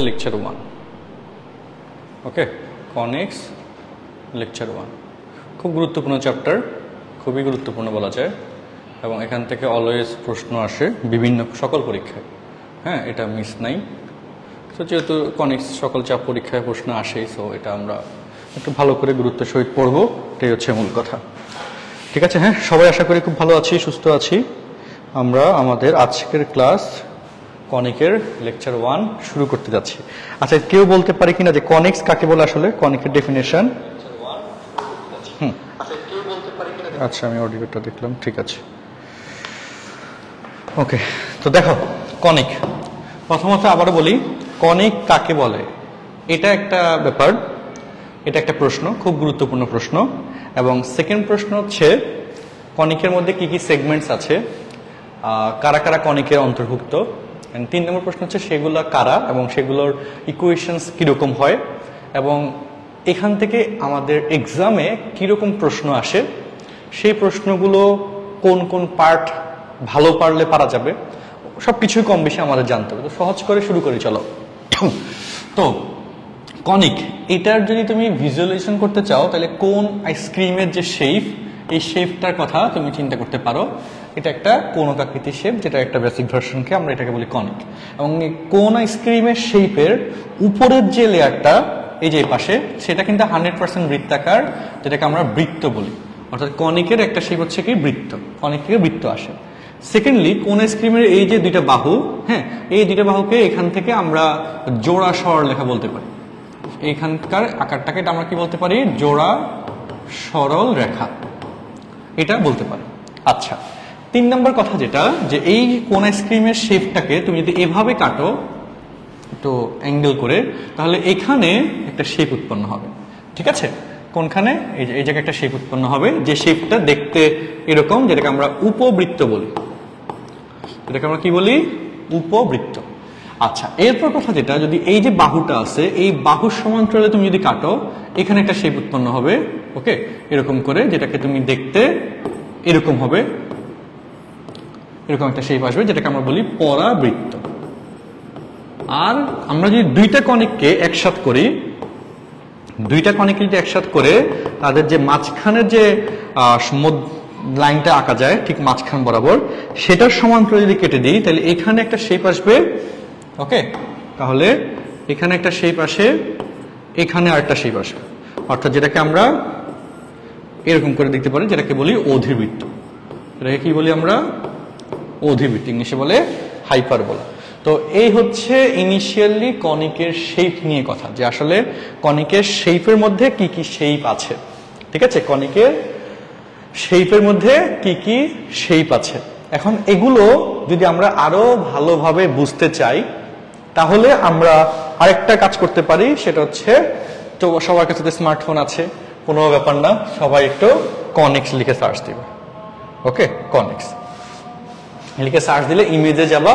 Lecture 1। ওকে, conics lecture 1 খুব গুরুত্বপূর্ণ chapter, খুবই গুরুত্বপূর্ণ বলা যায়, এবং এখান থেকে অলওয়েজ প্রশ্ন আসে বিভিন্ন সকল পরীক্ষায়। হ্যাঁ, এটা মিস নাই। তো যেহেতু কনিক্স সকল চাপ পরীক্ষায় প্রশ্ন আসেই, সো এটা আমরা একটু ভালো করে গুরুত্বের সহিত পড়বো, এটাই হচ্ছে মূল কথা। ঠিক আছে? হ্যাঁ, সবাই আশা করি খুব ভালো আছি, সুস্থ আছি। আমরা আমাদের আজকের ক্লাস কনিকের লেকচার 1 শুরু করতে যাচ্ছি। আচ্ছা, কেউ বলতে পারে কিনা যে কনিক্স কাকে বলে? আসলে কনিকের ডেফিনেশন আচ্ছা, আমি অডিওটা দেখলাম, ঠিক আছে। ওকে, তো দেখো কনিক, প্রথমত আবারও বলি, কনিক কাকে বলে? এটা একটা ব্যাপার, এটা একটা প্রশ্ন, খুব গুরুত্বপূর্ণ প্রশ্ন। এবং সেকেন্ড প্রশ্ন হচ্ছে কনিকের মধ্যে কি কি সেগমেন্টস আছে, কারা কারা কনিকের অন্তর্ভুক্ত। 3 নম্বর প্রশ্ন হচ্ছে সেগুলো কারা এবং সেগুলোর ইকুয়েশনস কীরকম হয়, এবং এখান থেকে আমাদের এক্সামে কীরকম প্রশ্ন আসে, সেই প্রশ্নগুলো কোন কোন পার্ট ভালো পারলে পারা যাবে, সব কিছুই কম বেশি আমাদের জানতে হবে। তো সহজ করে শুরু করি, চলো। তো কনিক, এটার যদি তুমি ভিজুয়ালাইজেশন করতে চাও, তাহলে কোন আইসক্রিমের যে শেপ, এই শেপটার কথা তুমি চিন্তা করতে পারো। এটা একটা কোণাকৃতির শেপ, যেটা একটা বেসিক ভার্সনকে আমরা এটাকে বলি কনিক। এবং কোন আইসক্রিমের শেপের উপরের যে লেয়ারটা এই যে পাশে, সেটা কিন্তু 100% বৃত্তাকার, যেটাকে আমরা বৃত্ত বলি। অর্থাৎ কনিকের একটা শেপ হচ্ছে কি বৃত্ত, কনিক থেকে বৃত্ত আসে। সেকেন্ডলি, কোন আইসক্রিমের এই যে দুইটা বাহু, হ্যাঁ, এই দুইটা বাহুকে এখান থেকে আমরা জোড়া সরল রেখা বলতে পারি। এইখানকার আকারটাকে আমরা কি বলতে পারি? জোড়া সরল রেখা, এটা বলতে পারি। আচ্ছা, 3 নম্বর কথা যেটা, যে এই কোন আইসক্রিমের শেপটাকে তুমি যদি এভাবে কাটো তো অ্যাঙ্গেল করে, তাহলে এখানে একটা শেপ উৎপন্ন হবে। ঠিক আছে? কোনখানে? এই জায়গায় একটা শেপ উৎপন্ন হবে, যে শেপটা দেখতে এরকম, যেটাকে আমরা উপবৃত্ত বলি। এটাকে আমরা কি বলি? উপবৃত্ত। আচ্ছা, এরপর কথা যেটা, যদি এই যে বাহুটা আছে, এই বাহুর সমান্তরালে তুমি যদি কাটো, এখানে একটা শেপ উৎপন্ন হবে। ওকে, এরকম করে, যেটাকে তুমি দেখতে এরকম হবে, এরকম একটা শেপ আসবে, যেটাকে আমরা বলি পরাবৃত্ত। আর আমরা যদি দুইটা কনিককে একসাথ করি, দুইটা কনিককে যদি একসাথ করে তাদের যে মাঝখানের যে লাইনটা আঁকা যায় ঠিক মাঝখান বরাবর, সেটার সমান্তরালে যদি কেটে দিই, তাহলে এখানে একটা শেপ আসবে। ওকে, তাহলে এখানে একটা শেপ আসে, এখানে আরেকটা শেপ আসবে, অর্থাৎ যেটাকে আমরা এরকম করে দেখতে পারি, যেটাকে বলি অধিবৃত্ত। এটাকে কি বলি আমরা? অধিবৃত্ত, ইংলিশে বলে হাইপারবোলা। তো এই হচ্ছে ইনিশিয়ালি কনিকের শেপ নিয়ে কথা, যে আসলে কনিকের শেপের মধ্যে কি কি শেপ আছে। ঠিক আছে? কনিকের শেপের মধ্যে কি কি শেপ আছে। এখন এগুলো যদি আমরা আরো ভালোভাবে বুঝতে চাই, তাহলে আমরা আরেকটা কাজ করতে পারি, সেটা হচ্ছে, তো সবার কাছে তো স্মার্টফোন আছে, কোনো ব্যাপার না, সবাই একটু কনিক্স লিখে সার্চ দিবে। ওকে, কনিক্স লিখে সার্চ দিলে ইমেজে যাবা,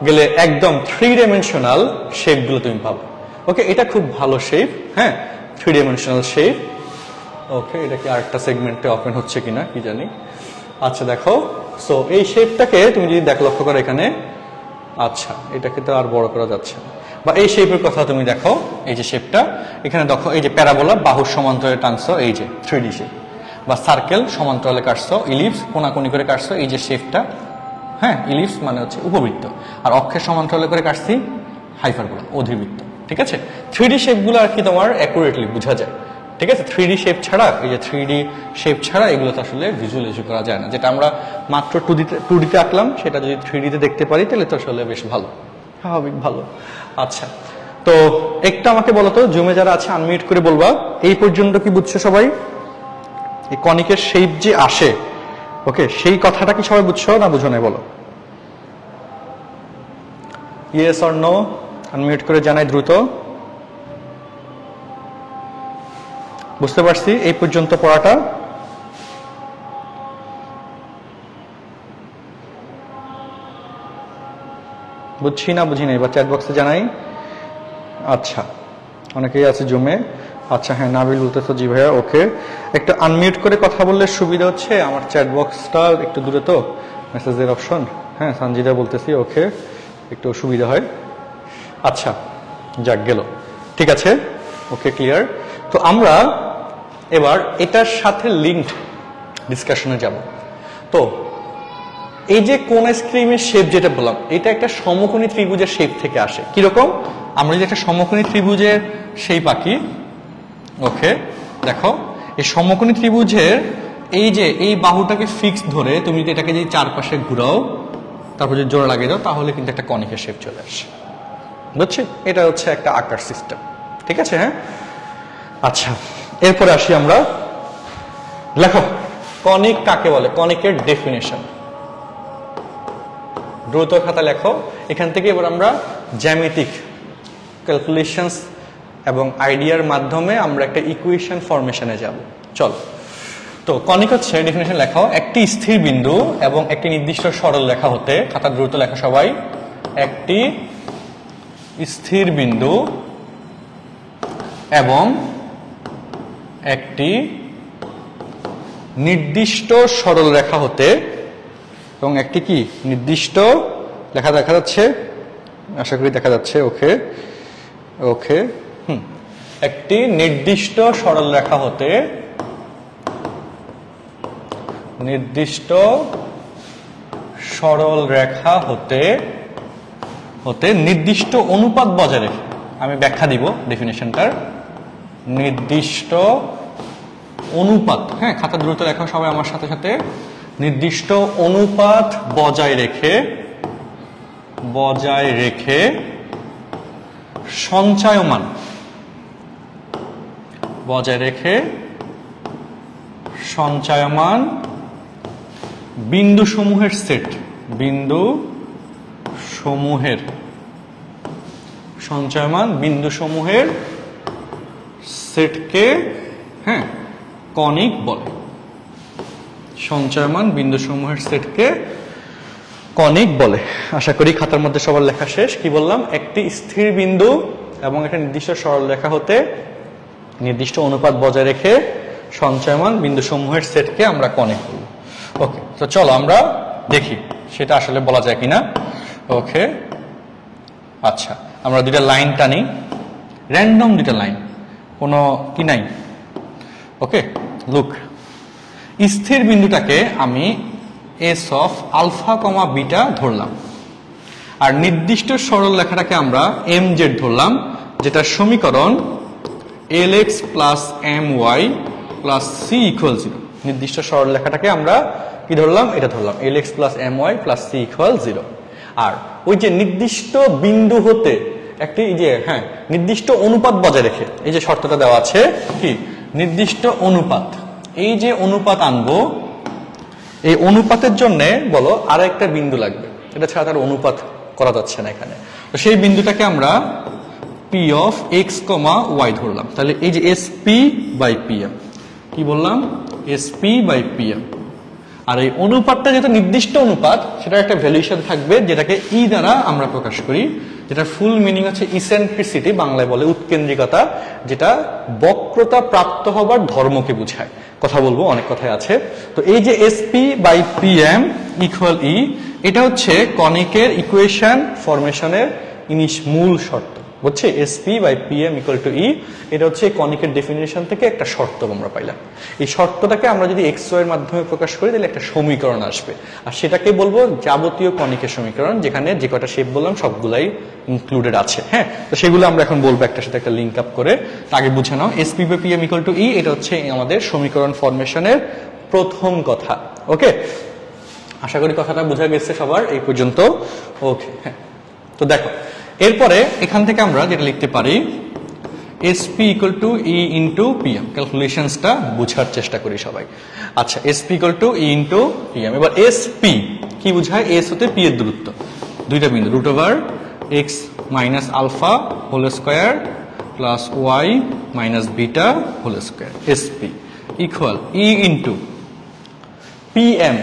গেলে একদম 3 ডাইমেনশনাল শেপগুলো তুমি পাবে। ওকে, এটা খুব ভালো শেপ, হ্যাঁ, 3 ডাইমেনশনাল শেপ। ওকে, এটা কি আরেকটা সেগমেন্টে ওপেন হচ্ছে কিনা কি জানি। আচ্ছা, দেখো, সো এই শেপটাকে তুমি যদি লক্ষ্য করো এখানে, আচ্ছা, এটাকে তো আর বড় করা যাচ্ছে না, বা এই শেপের কথা তুমি দেখো, এই যে শেপটা এখানে দেখো, এই যে প্যারাবোলা বাহুর সমান্তরালে টানছো, এই যে 3D শেপ, বা সার্কেল সমান্তরালে কাটছো, ইলিপস কোনাকুনি করে কাটছো, এই যে শেপটা, হ্যাঁ, ইলিপস মানে হচ্ছে উপবৃত্ত, আর অক্ষের সমান্তরালে করে কাটছি হাইপারবোলা, অধিবৃত্ত। ঠিক আছে? 3D শেপগুলো আর কি তোমার অ্যাকুরেটলি বোঝা যায়। ঠিক আছে? 3D শেপ ছাড়া, এই যে 3D শেপ ছাড়া এগুলো তো আসলে ভিজুয়ালাইজ করা যায় না। যেটা আমরা মাত্র 2D-তে আঁকলাম, সেটা যদি 3D-তে দেখতে পারি, তাহলে তো আসলে বেশ ভালো, স্বাভাবিক ভালো। আচ্ছা, তো একটা আমাকে বলো তো, জুমে যারা আছে আনমিউট করে বলবা, এই পর্যন্ত কি বুঝছো সবাই? এই কনিকের শেপ যে আসে, ওকে, সেই কথাটা কি সবাই বুঝছো না বুঝো না? বলো ইয়েস অর নো, আনমিউট করে জানাই দ্রুত। বুঝতে পারছি এই পর্যন্ত পড়াটা? বুঝছি না বুঝি নাই, বা চ্যাট বক্সে জানাই। আচ্ছা, অনেকেই আছে জুমে। আচ্ছা, হ্যাঁ, নাবিল বলতেছো জি ভাইয়া। ওকে, একটু আনমিউট করে কথা বললে সুবিধা হচ্ছে, আমার চ্যাট বক্সটা একটু দূরে তো, মেসেজের অপশন। হ্যাঁ, সঞ্জিদা বলতেছি। ওকে, একটু সুবিধা হয়। আচ্ছা, যাক গেল, ঠিক আছে, ওকে ক্লিয়ার। তো আমরা এবার এটার সাথে লিঙ্কড ডিসকাশনে যাব। তো এই যে কোন আইসক্রিমের শেপ যেটা বললাম, এটা একটা সমকোণী ত্রিভুজের শেপ থেকে আসে। কিরকম? আমরা যদি একটা সমকোণী ত্রিভুজের শেপ আঁকি, ওকে, দেখো এই সমকোণী ত্রিভুজের এই যে এই বাহুটাকে ফিক্স ধরে তুমি যদি এটাকে যদি চারপাশে ঘুরাও, তারপর যদি জোড়া লাগিয়ে দাও, তাহলে কিন্তু একটা কনিকের শেপ চলে আসে। বুঝছি? এটা হচ্ছে একটা আকার সিস্টেম, ঠিক আছে? হ্যাঁ, আচ্ছা, এরপরে আসি আমরা। লেখো কনিক কাকে বলে, কনিকের ডেফিনেশন দ্রুত খাতা লেখো। এখান থেকে এবার আমরা জ্যামিতিক ক্যালকুলেশনস এবং আইডিয়ার মাধ্যমে আমরা একটা ইকুয়েশন ফরমেশনে যাব। চলো, তো কনিক হচ্ছে ডেফিনেশন লেখো, একটি স্থির বিন্দু এবং একটি নির্দিষ্ট সরল রেখা হতে, খাতা দ্রুত লেখা সবাই, একটি স্থির বিন্দু এবং একটি নির্দিষ্ট সরল রেখা হতে, এবং একটি কি নির্দিষ্ট লেখা দেখা যাচ্ছে, আশা করি দেখা যাচ্ছে, ওকে ওকে, একটি নির্দিষ্ট সরল রেখা হতে, নির্দিষ্ট সরল রেখা হতে হতে নির্দিষ্ট অনুপাত বজায় রেখে, আমি ব্যাখ্যা দিব ডেফিনেশনটার, নির্দিষ্ট অনুপাত, হ্যাঁ খাতা দ্রুত লেখা সবাই আমার সাথে সাথে, নির্দিষ্ট অনুপাত বজায় রেখে সঞ্চয়মান, বজায় রেখে সঞ্চয়মান বিন্দু সমূহের সেট, বিন্দু সমূহের, সঞ্চয়মান বিন্দু সমূহের সেটকে হ্যাঁ কনিক বলে। সঞ্চয়মান বিন্দু সমূহের সেটকে কনিক বলে। আশা করি খাতার মধ্যে সবার লেখা শেষ। কি বললাম? একটি স্থির বিন্দু এবং একটা নির্দিষ্ট সরল রেখা হতে নির্দিষ্ট অনুপাত বজায় রেখে সঞ্চয়মান বিন্দু সমূহের সেটকে আমরা কনিক বলব। ওকে, তো চলো আমরা দেখি সেটা আসলে বলা যায় কিনা। ওকে, আচ্ছা, আমরা দুইটা লাইন টানি, র্যান্ডম দুইটা লাইন, কোনো কি নাই। ওকে, লুক, স্থির বিন্দুটাকে আমি S of alpha comma beta ধরলাম, আর নির্দিষ্ট সরল রেখাটাকে আমরা এম জেড ধরলাম, যেটা সমীকরণ L x plus M Y plus C equal 0। নির্দিষ্ট সরল রেখাটাকে আমরা কি ধরলাম? এটা ধরলাম L x plus M Y plus C equal 0। আর ওই যে নির্দিষ্ট বিন্দু হতে একটি যে হ্যাঁ নির্দিষ্ট অনুপাত বজায় রেখে, এই যে শর্তটা দেওয়া আছে কি নির্দিষ্ট অনুপাত, এই যে অনুপাত আনবো, এই অনুপাতের জন্য বলো আর একটা বিন্দু লাগবে, এটা ছাড়া তার অনুপাত করা যাচ্ছে না এখানে। তো সেই বিন্দুটাকে আমরা P of X comma Y ধরলাম। তাহলে এই যে S P by P M, কি বললাম? S P by P M. আর এই অনুপাতটা যেহেতু নির্দিষ্ট অনুপাত, সেটার একটা ভ্যালুয়েশন থাকবে যেটাকে ই দ্বারা আমরা প্রকাশ করি, যেটা ফুল মিনিং হচ্ছে ইসেন্ট্রিসিটি, বাংলায় বলে উৎকেন্দ্রিকতা, যেটা বক্রতা প্রাপ্ত হবার ধর্মকে বোঝায়। কথা বলবো, অনেক কথাই আছে। তো এই যে SP by P M equal E, এটা হচ্ছে কনিকের ইকুয়েশন ফরমেশনের মূল শর্ত। বুঝছি? SP by P M equal to E, এটা হচ্ছে কনিকের ডেফিনেশন থেকে একটা শর্ত আমরা পাইলাম। এই শর্তটাকে আমরা যদি এক্স ওয়াই এর মাধ্যমে প্রকাশ করি, তাহলে একটা সমীকরণ আসবে, আর সেটাকে বলবো যাবতীয় কনিকের সমীকরণ, যেখানে যে কটা শেপ বললাম সবগুলাই ইনক্লুডেড আছে। হ্যাঁ, তো সেগুলো আমরা এখন বলবো একটার সাথে একটা লিঙ্ক আপ করে। আগে বুঝে নাও SP by P M equal to E, এটা হচ্ছে আমাদের সমীকরণ ফরমেশনের প্রথম কথা। ওকে, আশা করি কথাটা বোঝা গেছে সবার এই পর্যন্ত। ওকে, হ্যাঁ, তো দেখো এরপরে এখান থেকে আমরা যেটা লিখতে পারি SP equal to E into PM. ক্যালকুলেশনসটা বোঝার চেষ্টা করি সবাই। আচ্ছা, SP equal to E into PM. এবার এসপি কি বোঝায়? এস হতে পি এর দূরত্ব, দুইটা বিন্দু, root over X minus alpha whole square plus Y minus beta whole square, SP equal E into PM.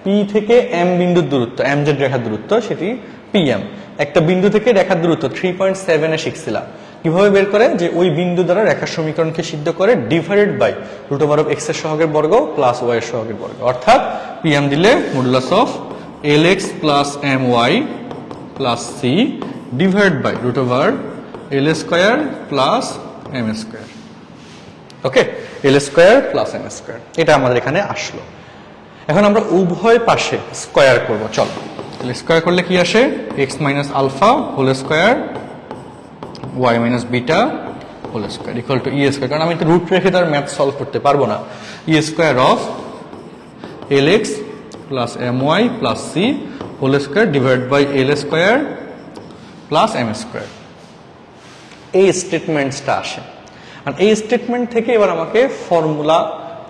P থেকে এম বিন্দুর দূরত্ব, এম জেড রেখার দূরত্ব, সেটি পিএম। একটা বিন্দু থেকে রেখার দূরত্ব 3.7 এ শিখছিলাম কিভাবে বের করে, যে ওই বিন্দু দ্বারা রেখার সমীকরণকে সিদ্ধ করে divided by root over of x এর সহগের বর্গ প্লাস ওয়াই এর সহগের বর্গ, অর্থাৎ পিএম দিলে modulus of L X plus M Y plus c divide by root over l square plus M square. Okay, l square plus M square, এটা আমাদের এখানে আসলো। এখন আমরা উভয় পাশে স্কোয়ার করব। চলো, তাহলে স্কোয়ার করলে কি আসে? X minus alpha whole square y minus beta whole square equal to e square. কারণ আমি তো রুট রেখে তার ম্যাথ সলভ করতে পারবো না। E square of L X plus M Y plus C whole square divide by L square plus M square. এই স্টেটমেন্টসটা আসে, আর এই স্টেটমেন্ট থেকে এবার আমাকে ফর্মুলা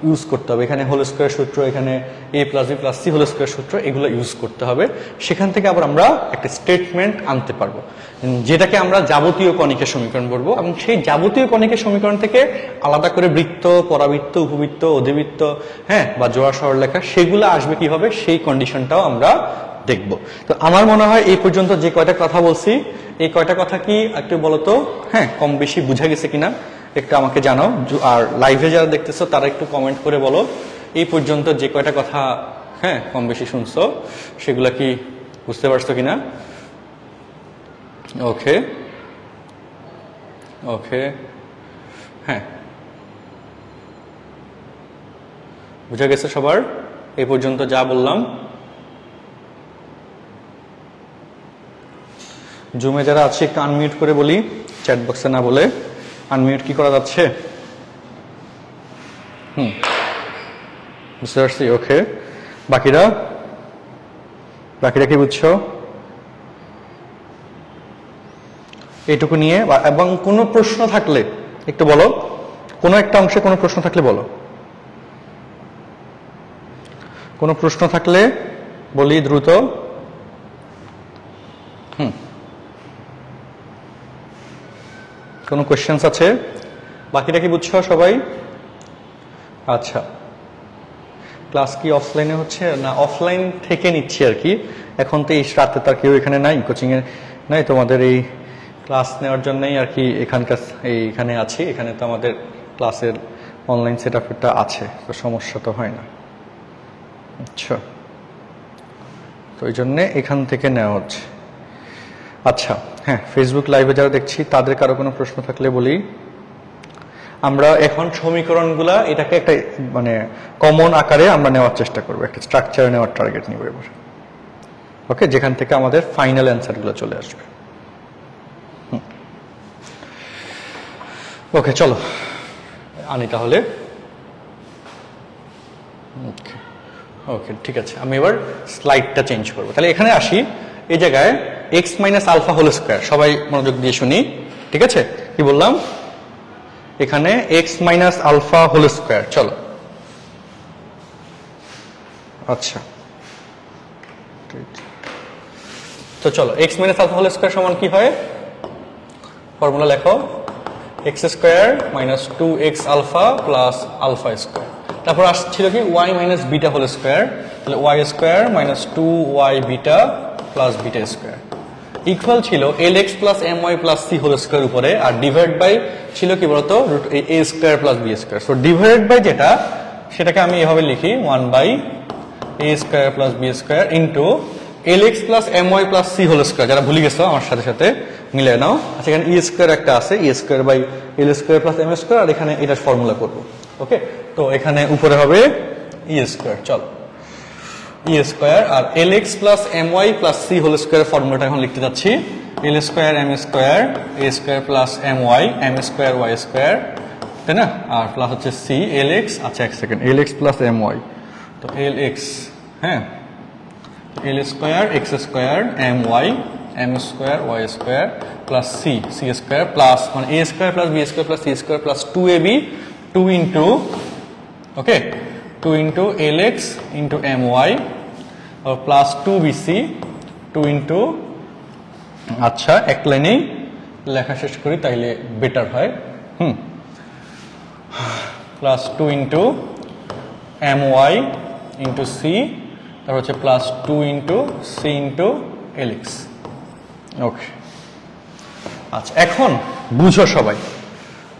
ইউজ করতে হবে। এখানে হোল স্কোয়ার সূত্র, এখানে A plus B plus C whole square সূত্র, এগুলো ইউজ করতে হবে। সেখান থেকে আবার আমরা একটা স্টেটমেন্ট আনতে পারবো, যেটাকে আমরা যাবতীয় কণিকের সমীকরণ বলবো। এবং সেই যাবতীয় কণিকের সমীকরণ থেকে আলাদা করে বৃত্ত, পরাবৃত্ত, উপবৃত্ত, অধিবৃত্ত, হ্যাঁ, বা জোড়া সরলরেখা, সেগুলো আসবে কিভাবে, সেই কন্ডিশনটাও আমরা দেখব। তো আমার মনে হয় এই পর্যন্ত যে কয়টা কথা বলছি, এই কয়টা কথা কি একটু বলতো, হ্যাঁ, কম বেশি বুঝা গেছে কিনা একটু আমাকে জানাও। আর লাইভে যারা দেখতেছো তারা একটু কমেন্ট করে বলো এই পর্যন্ত যে কয়টা কথা, হ্যাঁ, কম বেশি শুনছো সেগুলা কি বুঝতে পারছো কিনা। ওকে ওকে, হ্যাঁ, বুঝা গেছে সবার এই পর্যন্ত যা বললাম? জুমে যারা আছে একটু আনমিউট করে বলি, চ্যাট বক্সে না বলে। আনমিউট কি করা যাচ্ছে? বুঝতে পারছি। ওকে, বাকিরা কি বুঝছো এইটুকু নিয়ে? এবং কোনো প্রশ্ন থাকলে একটু বলো, কোনো একটা অংশে কোনো প্রশ্ন থাকলে বলো। কোনো প্রশ্ন থাকলে বলি দ্রুত। কোনো কোয়েশ্চেন্স আছে? বাকিটা কি বুঝছো সবাই? আচ্ছা, ক্লাস কি অফলাইনে হচ্ছে না অফলাইন থেকে নিচ্ছি আর কি। এখন তো এই রাতে তার কেউ এখানে নাই, কোচিং এ নাই, তোমাদের এই ক্লাস নেওয়ার জন্যই আর কি এইখানে আছি। এখানে তো আমাদের ক্লাসের অনলাইন সেট আপটা আছে, তো সমস্যা তো হয় না। আচ্ছা, তো এই জন্যে এখান থেকে নেওয়া হচ্ছে। আচ্ছা, হ্যাঁ, ফেসবুক লাইভে যারা দেখছি তাদের কারো কোনো প্রশ্ন থাকলে বলি। আমরা এখন সমীকরণগুলা এটাকে একটা মানে কমন আকারে আমরা নেওয়ার চেষ্টা করবো, একটা স্ট্রাকচারে নেওয়ার টার্গেট নিব এবার। ওকে, যেখান থেকে আমাদের ফাইনাল অ্যান্সারগুলো চলে আসবে। ওকে, চলো আনি তাহলে। ওকে ওকে, ঠিক আছে, আমি এবার স্লাইডটা চেঞ্জ করবো। তাহলে এখানে আসি, এই জায়গায় X minus alpha whole square, সবাই মনোযোগ দিয়ে শুনি, ঠিক আছে? কি বললাম? এখানে X minus alpha whole square. চলো, আচ্ছা, তো চলো, X minus alpha whole square সমান কি হয়? ফর্মুলা লেখো, X square minus 2x alpha plus alpha square. তারপর আসছিল কি Y minus beta whole square. তাহলে Y square minus 2y beta plus beta square equal ছিল L x plus M Y plus C whole square উপরে, আর divide by ছিল কি বলতো A square plus B square. So divide by যেটা, সেটাকে আমি এভাবে লিখি 1 by A square plus B square into L x plus M Y plus C whole square. যারা ভুলে গেছো আমার সাথে সাথে মিলে নাও। আচ্ছা, এখানে ই স্কোয়ার একটা আছে, E square by L square plus M square, আর এখানে এটার ফর্মুলা করবো। ওকে, তো এখানে উপরে হবে ই স্কোয়ার। চল, ই স্কোয়ার আর L x plus M Y plus C whole square ফর্মুলাটা এখন লিখতে যাচ্ছি। L square M square A square plus M square Y square, তাই না? আর প্লাস হচ্ছে সি এল এক্স। আচ্ছা, এক second, L x plus M Y, তো এল এক্স, হ্যাঁ, L square X square M square Y square plus C square plus মানে A square plus B square plus C square plus 2ab 2 into, okay, 2 into L X into M Y plus 2bc 2 into, আচ্ছা, এক লাইনেই লেখা শেষ করি তাইলে better হয়। Plus 2 into M Y into C, তারপর হচ্ছে plus 2 into C into L X. Okay, আচ্ছা, এখন বুঝো সবাই,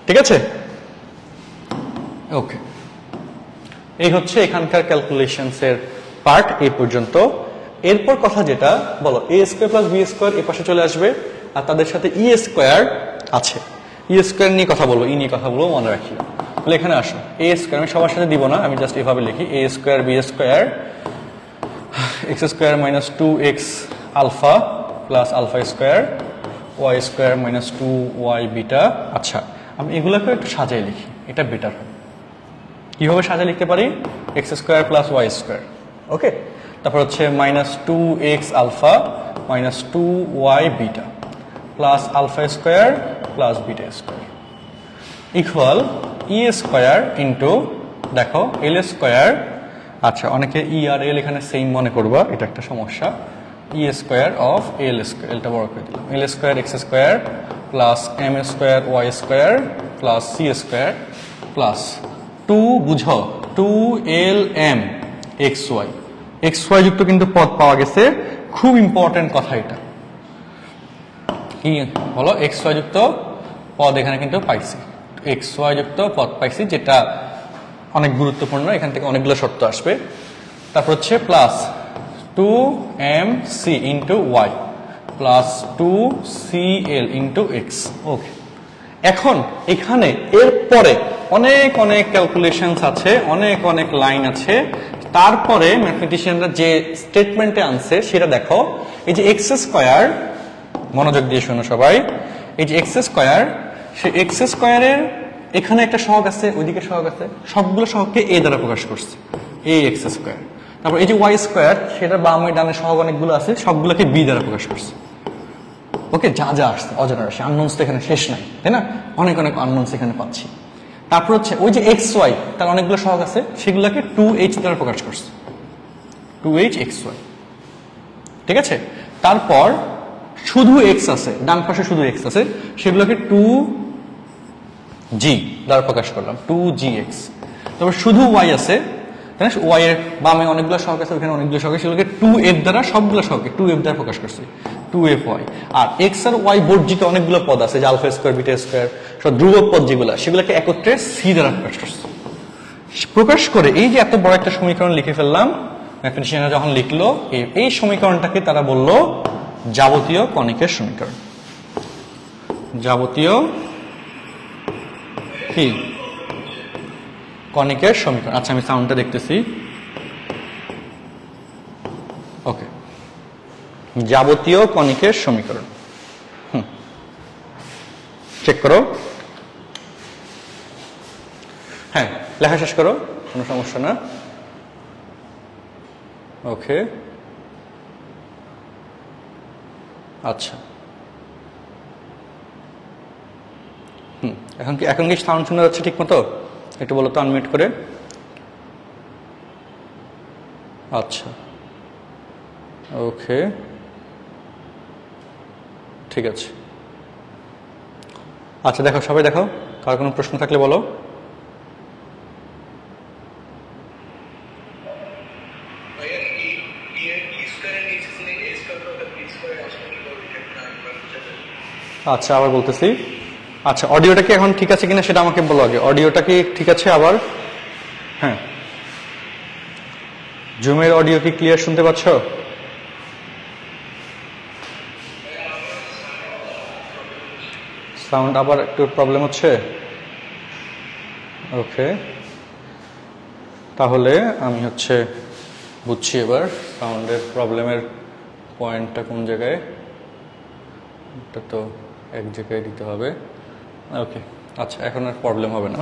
ঠিক আছে? ওকে, এই হচ্ছে এখানকার ক্যালকুলেশনস এর পার্ট এই পর্যন্ত। এরপর কথা যেটা বলো, এ স্কোয়ার প্লাস বি স্কোয়ার এ পাশে চলে আসবে, আর তাদের সাথে ই স্কোয়ার আছে। ই স্কোয়ার নিয়ে কথা বলবো, ই নিয়ে কথা বলবো, মনে রাখি। তাহলে এখানে আসো, এ স্কোয়ার আমি সবার সাথে দিব না, আমি জাস্ট এভাবে লিখি, A square B square X square minus 2x alpha plus alpha square Y square minus 2y beta. আচ্ছা, আমি এগুলোকে একটু সাজাই লিখি, এটা বেটার হয়। কিভাবে সাজাই লিখতে পারি? X square plus Y square, okay. তারপর হচ্ছে minus 2x alpha minus 2y beta plus alpha square plus beta square equal E square into দেখো এল স্কোয়ার। আচ্ছা, অনেকে ই আর এল এখানে সেম মনে করবা, এটা একটা সমস্যা। E square of L square, এলটা বড় করে দিলাম, L square X square plus M square Y square plus C square plus 2 বুঝো 2lm xy যুক্ত কিন্তু পদ পাওয়া গেছে। খুব ইম্পর্টেন্ট কথা এটা, কি হলো? xy যুক্ত পদ এখানে কিন্তু পাইছি, xy যুক্ত পদ পাইছি, যেটা অনেক গুরুত্বপূর্ণ। এখান থেকে অনেকগুলো শর্ত আসবে। তারপর হচ্ছে plus 2mc into Y plus 2cl into X. Okay, এখন এখানে এরপরে অনেক অনেক ক্যালকুলেশনস আছে, অনেক অনেক লাইন আছে। তারপরে ম্যাথমেটিশিয়ানরা যে স্টেটমেন্টে আনছে সেটা দেখো। এই যে এক্স স্কোয়ার, মনোযোগ দিয়ে শোনো সবাই, এই যে এক্স স্কোয়ার, সেই এক্স স্কোয়ারের এখানে একটা সহগ আছে, ওইদিকে সহগ আছে, সবগুলো সহগকে এ দ্বারা প্রকাশ করছে, এ এক্স স্কোয়ার। তারপর এই যে ওয়াই স্কোয়ার, সেটা বামে ডানে সহগ অনেকগুলো আছে, সবগুলোকে বি দ্বারা প্রকাশ করছে। ওকে, যা যা আসছে অজানা রাশি, আননোনস তো এখানে শেষ নাই, তাই না? অনেক অনেক আননোনস এখানে পাচ্ছি। তারপর হচ্ছে ওই যে এক্স ওয়াই, তার অনেকগুলো সহগ আছে, সেগুলোকে 2h দ্বারা প্রকাশ করছে, 2h xy, ঠিক আছে? তারপর শুধু এক্স আছে, ডান পাশে শুধু এক্স আছে, সেগুলোকে 2g দ্বারা প্রকাশ করলাম, 2gx। তারপর শুধু ওয়াই আছে, তাই না? ওয়াই এর বামে অনেকগুলো সহগ আছে, ওখানে অনেকগুলো সহগ আছে, সেগুলোকে 2f দ্বারা, সবগুলো সহগকে 2f দ্বারা প্রকাশ করছে, 2fy। আর এক্স আর ওয়াই বর্জিত অনেকগুলো পদ আছে, যে আলফা স্কোয়ার বিটা স্কোয়ার, সব ধ্রুবক পদ যেগুলো, সেগুলোকে একত্রে সি দ্বারা প্রকাশ করছে। প্রকাশ করে এই যে এত বড় একটা সমীকরণ লিখে ফেললাম, ম্যাথমেটিশিয়ানরা যখন লিখলো, এই সমীকরণটাকে তারা বললো যাবতীয় কণিকের সমীকরণ। যাবতীয় কি কণিকের সমীকরণ। আচ্ছা, আমি সাউন্ডটা দেখতেছি। ওকে, যাবতীয় কণিকের সমীকরণ। চেক করো, হ্যাঁ লেখা শেষ করো, কোনো সমস্যা না। ওকে, আচ্ছা, এখন কি সাউন্ড শোনা যাচ্ছে ঠিক মতো? একটু বলো তো আনমিউট করে। আচ্ছা, ওকে, ঠিক আছে। আচ্ছা, দেখো সবাই, দেখো কার কোনো প্রশ্ন থাকলে বলো। আচ্ছা, আবার বলতেছি। আচ্ছা, অডিওটা কি এখন ঠিক আছে কিনা সেটা আমাকে বলো আগে। অডিওটা কি ঠিক আছে আবার? হ্যাঁ, জুমের অডিও কি ক্লিয়ার শুনতে পাচ্ছ? সাউন্ড আবার একটু প্রবলেম হচ্ছে? ওকে, তাহলে আমি হচ্ছে বুঝছি এবার সাউন্ডের প্রবলেমের পয়েন্টটা কোন জায়গায়। এটা তো এক জায়গায় দিতে হবে। ওকে, আচ্ছা, এখন আর প্রবলেম হবে না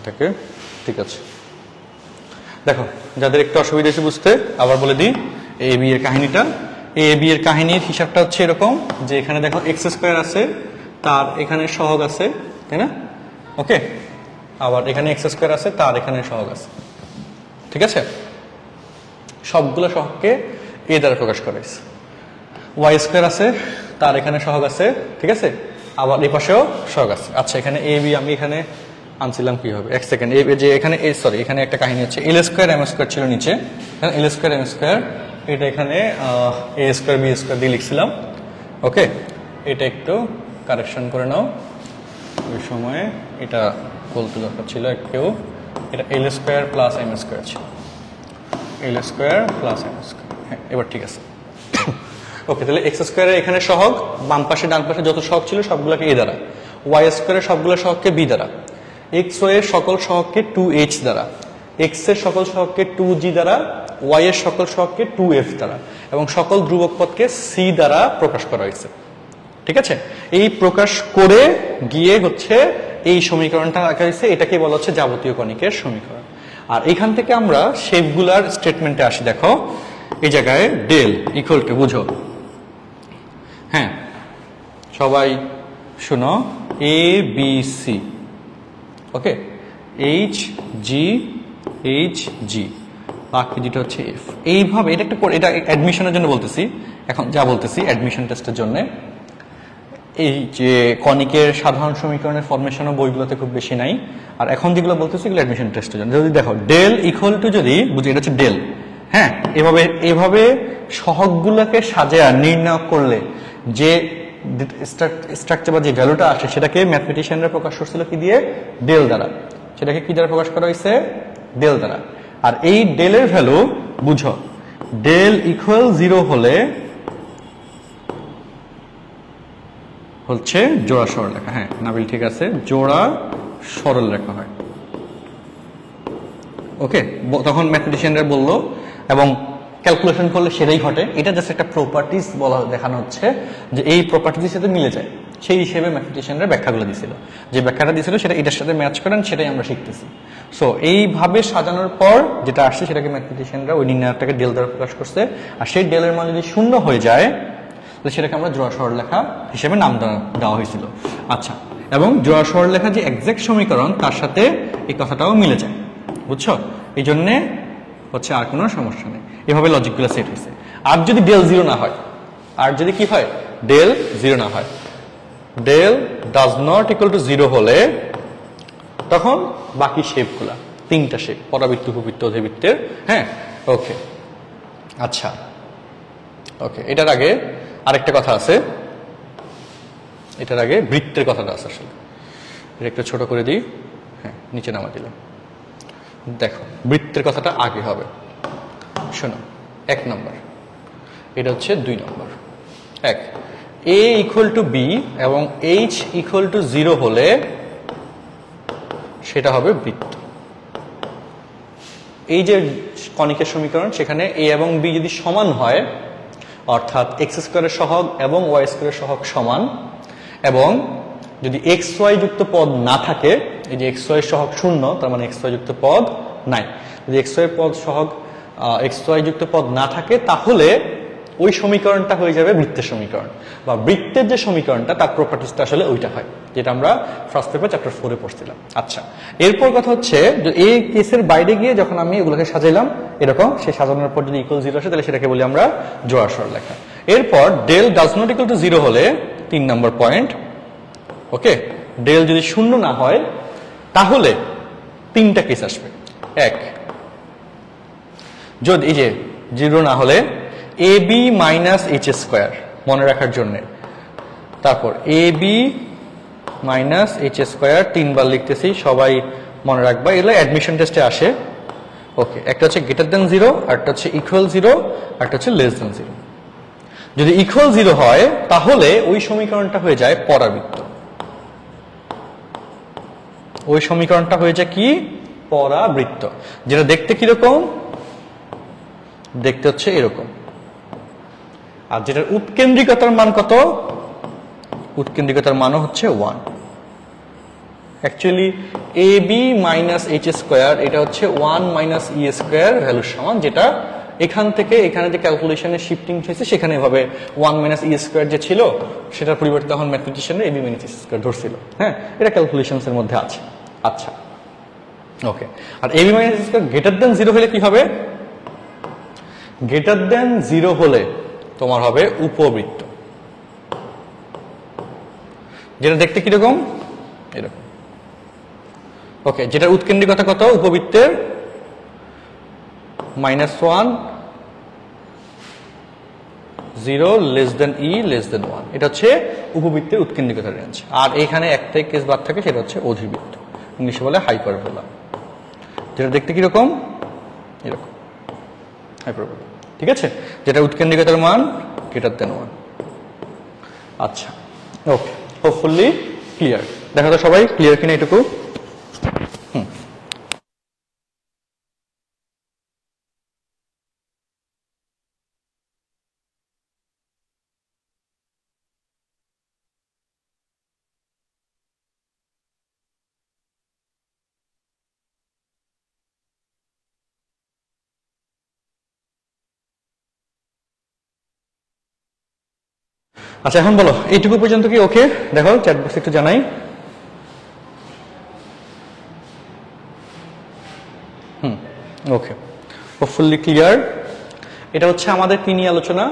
থেকে, ঠিক আছে। দেখো, যাদের একটু অসুবিধা হচ্ছে বুঝতে, আবার বলে দিই এ বি এর কাহিনীটা। এ বি এর কাহিনীর হিসাবটা হচ্ছে এরকম, যে এখানে দেখো এক্স স্কোয়ার আছে, তার এখানে সহগ আছে, তাই না? ওকে, আবার এখানে এক্স স্কোয়ার আছে, তার এখানে সহগ আছে, ঠিক আছে? সবগুলো সহগকে এ দ্বারা প্রকাশ করেছে। ওয়াই স্কোয়ার আছে, তার এখানে সহগ আছে, ঠিক আছে? আবার এই পাশেও সহগ আছে। আচ্ছা, এখানে এ বি আমি এখানে আনছিলাম কি হবে, এক সেকেন্ড। যে এখানে এখানে একটা কাহিনী হচ্ছে, এল স্কোয়ার এম স্কোয়ার ছিল নিচে, এল স্কোয়ার এম স্কোয়ার, এটা এখানে এ স্কোয়ার বি স্কোয়ার দিয়ে লিখছিলাম। ওকে, এটা একটু কারেকশন করে নাও, ওই সময়ে এটা বলতে দরকার ছিল একটু। এটা এল স্কোয়ার প্লাস এম স্কোয়ার ছিল, এল স্কোয়ার প্লাস এম স্কোয়ার। হ্যাঁ, এবার ঠিক আছে। ওকে, তাহলে এক্স স্কোয়ারের এখানে সহগ, বাম পাশে ডান পাশে যত সহগ ছিল সবগুলোকে এ দ্বারা, ওয়াই স্কোয়ারের সবগুলো সহগকে বি দ্বারা, এক্স ওয়াই এর সকল সহগকে 2h দ্বারা, এক্স এর সকল সহগকে 2g দ্বারা, ওয়াই এর সকল সহগকে 2f দ্বারা, এবং সকল ধ্রুবক পদকে সি দ্বারা প্রকাশ করা হয়েছে। ঠিক আছে, এই প্রকাশ করে গিয়ে হচ্ছে এই সমীকরণটা আঁকা হয়েছে, এটাকে বলা হচ্ছে যাবতীয় কণিকের সমীকরণ। আর এখান থেকে আমরা শেপগুলার স্টেটমেন্টে আসি। দেখো এই জায়গায় ডেল ইকুয়াল টু, বুঝো, হ্যাঁ সবাই শুনো, A B C, okay, H G H G, বাকি যেটা হচ্ছে এফ। এইভাবে এটা একটা, এটা অ্যাডমিশনের জন্য বলতেছি, এখন যা বলতেছি অ্যাডমিশন টেস্টের জন্য। এই যে কণিকের সাধারণ সমীকরণের ফরমেশনও বইগুলোতে খুব বেশি নাই, আর এখন যেগুলো বলতেছি এগুলো অ্যাডমিশন টেস্টের জন্য। যদি দেখো ডেল ইকুয়াল টু, যদি বুঝি এটা হচ্ছে ডেল, হ্যাঁ, এভাবে সহগগুলোকে সাজায় নির্ণয় করলে যে স্ট্রাকচার বা যে ভ্যালুটা আসে সেটাকে ম্যাথমেটিশিয়ানরা প্রকাশ করছিল কি দিয়ে? ডেল দ্বারা। সেটাকে কি দ্বারা প্রকাশ করা হয়েছে? ডেল দ্বারা। আর এই ডেলের ভ্যালু বুঝো, ডেল ইকুয়াল 0 হলে হচ্ছে জোড়া সরলরেখা। হ্যাঁ নাবিল ঠিক আছে, জোড়া সরলরেখা হয়। ওকে, তখন ম্যাথমেটিশিয়ানরা বললো, এবং ক্যালকুলেশন করলে সেটাই ঘটে। এটা জাস্ট একটা প্রপার্টিজ বলা, দেখানো হচ্ছে যে এই প্রপার্টিজের সাথে মিলে যায়, সেই হিসেবে ম্যাথমেটিশিয়ানরা ব্যাখ্যাগুলো দিছিল। যে ব্যাখ্যাটা দিছিল সেটা এটার সাথে ম্যাচ করেন, সেটাই আমরা শিখতেছি। সো এইভাবে সাজানোর পর যেটা আসছে সেটাকে ম্যাথমেটিশিয়ানরা ওই নির্ণায়কটাকে ডেল দ্বারা প্রকাশ করছে। আর সেই ডেলের মান যদি 0 হয়ে যায় তাহলে সেটাকে আমরা জোড়া সরলরেখা হিসেবে নাম দেওয়া হয়েছিল। আচ্ছা, এবং জোড়া সরলরেখা যে এক্সাক্ট সমীকরণ তার সাথে এই কথাটাও মিলে যায়, বুঝছো? এই জন্যে হচ্ছে আর কোনো সমস্যা নেই, এভাবে লজিকগুলো সেট হয়েছে। আর যদি ডেল 0 না হয়, আর যদি কি হয়, ডেল 0 না হয়, del does not equal to 0 হলে তখন বাকি শেপগুলা, 3টা শেপ, পরাবৃত্ত, উপবৃত্ত, অধিবৃত্তের। হ্যাঁ, ওকে, আচ্ছা, ওকে। এটার আগে আরেকটা কথা আছে, এটার আগে বৃত্তের কথাটা আছে। আসলে এটা একটু ছোট করে দিই, হ্যাঁ নিচে নামা দিলাম। দেখো বৃত্তের কথাটা আগে হবে, শোনো। 1 নম্বর, এটা হচ্ছে 2 নম্বর। 1, a ইকুয়াল টু বি এবং h ইকুয়াল টু 0 হলে সেটা হবে বৃত্ত। এই যে কণিকের সমীকরণ, সেখানে a এবং b যদি সমান হয়, অর্থাৎ এক্স স্কোয়ারের সহগ এবং ওয়াই স্কোয়ারের সহগ সমান, এবং যদি এক্স ওয়াই যুক্ত পদ না থাকে, এই যে এক্স ওয়াই সহগ 0, তার মানে এক্স ওয়াই যুক্ত পদ নাই। যদি এক্স ওয়াই পদ সহগ এক্স ওয়াই যুক্ত পদ না থাকে, তাহলে ওই সমীকরণটা হয়ে যাবে বৃত্তের সমীকরণ, বা বৃত্তের যে সমীকরণটা তার প্রপার্টিসটা আসলে ওইটা হয়, যেটা আমরা ফার্স্ট পেপার চ্যাপ্টার 4-এ পড়ছিলাম। আচ্ছা, এরপর কথা হচ্ছে যে এই কেসের বাইরে গিয়ে যখন আমি এগুলোকে সাজাইলাম এরকম, সেই সাজানোর পর যদি ইকুয়াল 0 আসে তাহলে সেটাকে বলি আমরা জোড়া সরলরেখা। এরপর del does not equal to 0 হলে 3 নম্বর পয়েন্ট, ওকে, ডেল যদি 0 না হয় তাহলে 3টা কেস আসবে। 1, যদি এই যে 0 না হলে A B minus H square, মনে রাখার জন্য। তারপর A B minus H square 3 বার লিখতেছি, সবাই মনে রাখবা, এগুলো অ্যাডমিশন টেস্টে আসে। ওকে, একটা হচ্ছে গ্রেটার দেন 0, আরেকটা হচ্ছে ইকুয়াল 0, আরেকটা হচ্ছে লেস দেন 0। যদি ইকুয়াল 0 হয় তাহলে ওই সমীকরণটা হয়ে যায় পরাবৃত্ত। ওই সমীকরণটা হয়ে যায় কি? পরাবৃত্ত। যেটা দেখতে কিরকম? দেখতে হচ্ছে এরকম। আর যেটার উৎকেন্দ্রিকতার মান কত? উৎকেন্দ্রিকতার মানও হচ্ছে 1। Actually A B minus H square, এটা হচ্ছে 1 মাইনাস ই স্কোয়ার ভ্যালুর সমান, যেটা এখান থেকে এখানে যে ক্যালকুলেশনের শিফটিং হয়েছে সেখানে এভাবে 1 মাইনাস ই স্কোয়ার যে ছিল সেটার পরিবর্তে তখন ম্যাথমেটিশিয়ানরা A B minus E square ধরছিল। হ্যাঁ, এটা ক্যালকুলেশনসের মধ্যে আছে। আচ্ছা, ওকে। আর A B minus E square greater than 0 হলে কি হবে? গ্রেটার দেন 0 হলে তোমার হবে উপবৃত্ত, যেটা দেখতে কিরকম? এরকম। ওকে, যেটার উৎকেন্দ্রিকতা কত? উপবৃত্তের -1, 0, লেস দেন ই, লেস দেন 1। এটা হচ্ছে উপবৃত্তের উৎকেন্দ্রিকতার রেঞ্জ। আর এখানে একটাই কেস বাদ থাকে, সেটা হচ্ছে অধিবৃত্ত, ইংলিশে বলে হাইপারবোলা, যেটা দেখতে কিরকম? এরকম, হাইপারবোলা। ঠিক আছে, যেটা উৎকেন্দ্রিকতার মান গ্রেটার দেন 1। আচ্ছা, ওকে, হোপফুলি ক্লিয়ার। দেখা তো সবাই ক্লিয়ার কিনা এটুকু? আচ্ছা, এখন বলো এইটুকু পর্যন্ত কি ওকে? দেখো চ্যাট বক্সে একটু জানাই। ওকে, হোপফুলি ক্লিয়ার। এটা হচ্ছে আমাদের কি নিয়ে আলোচনা?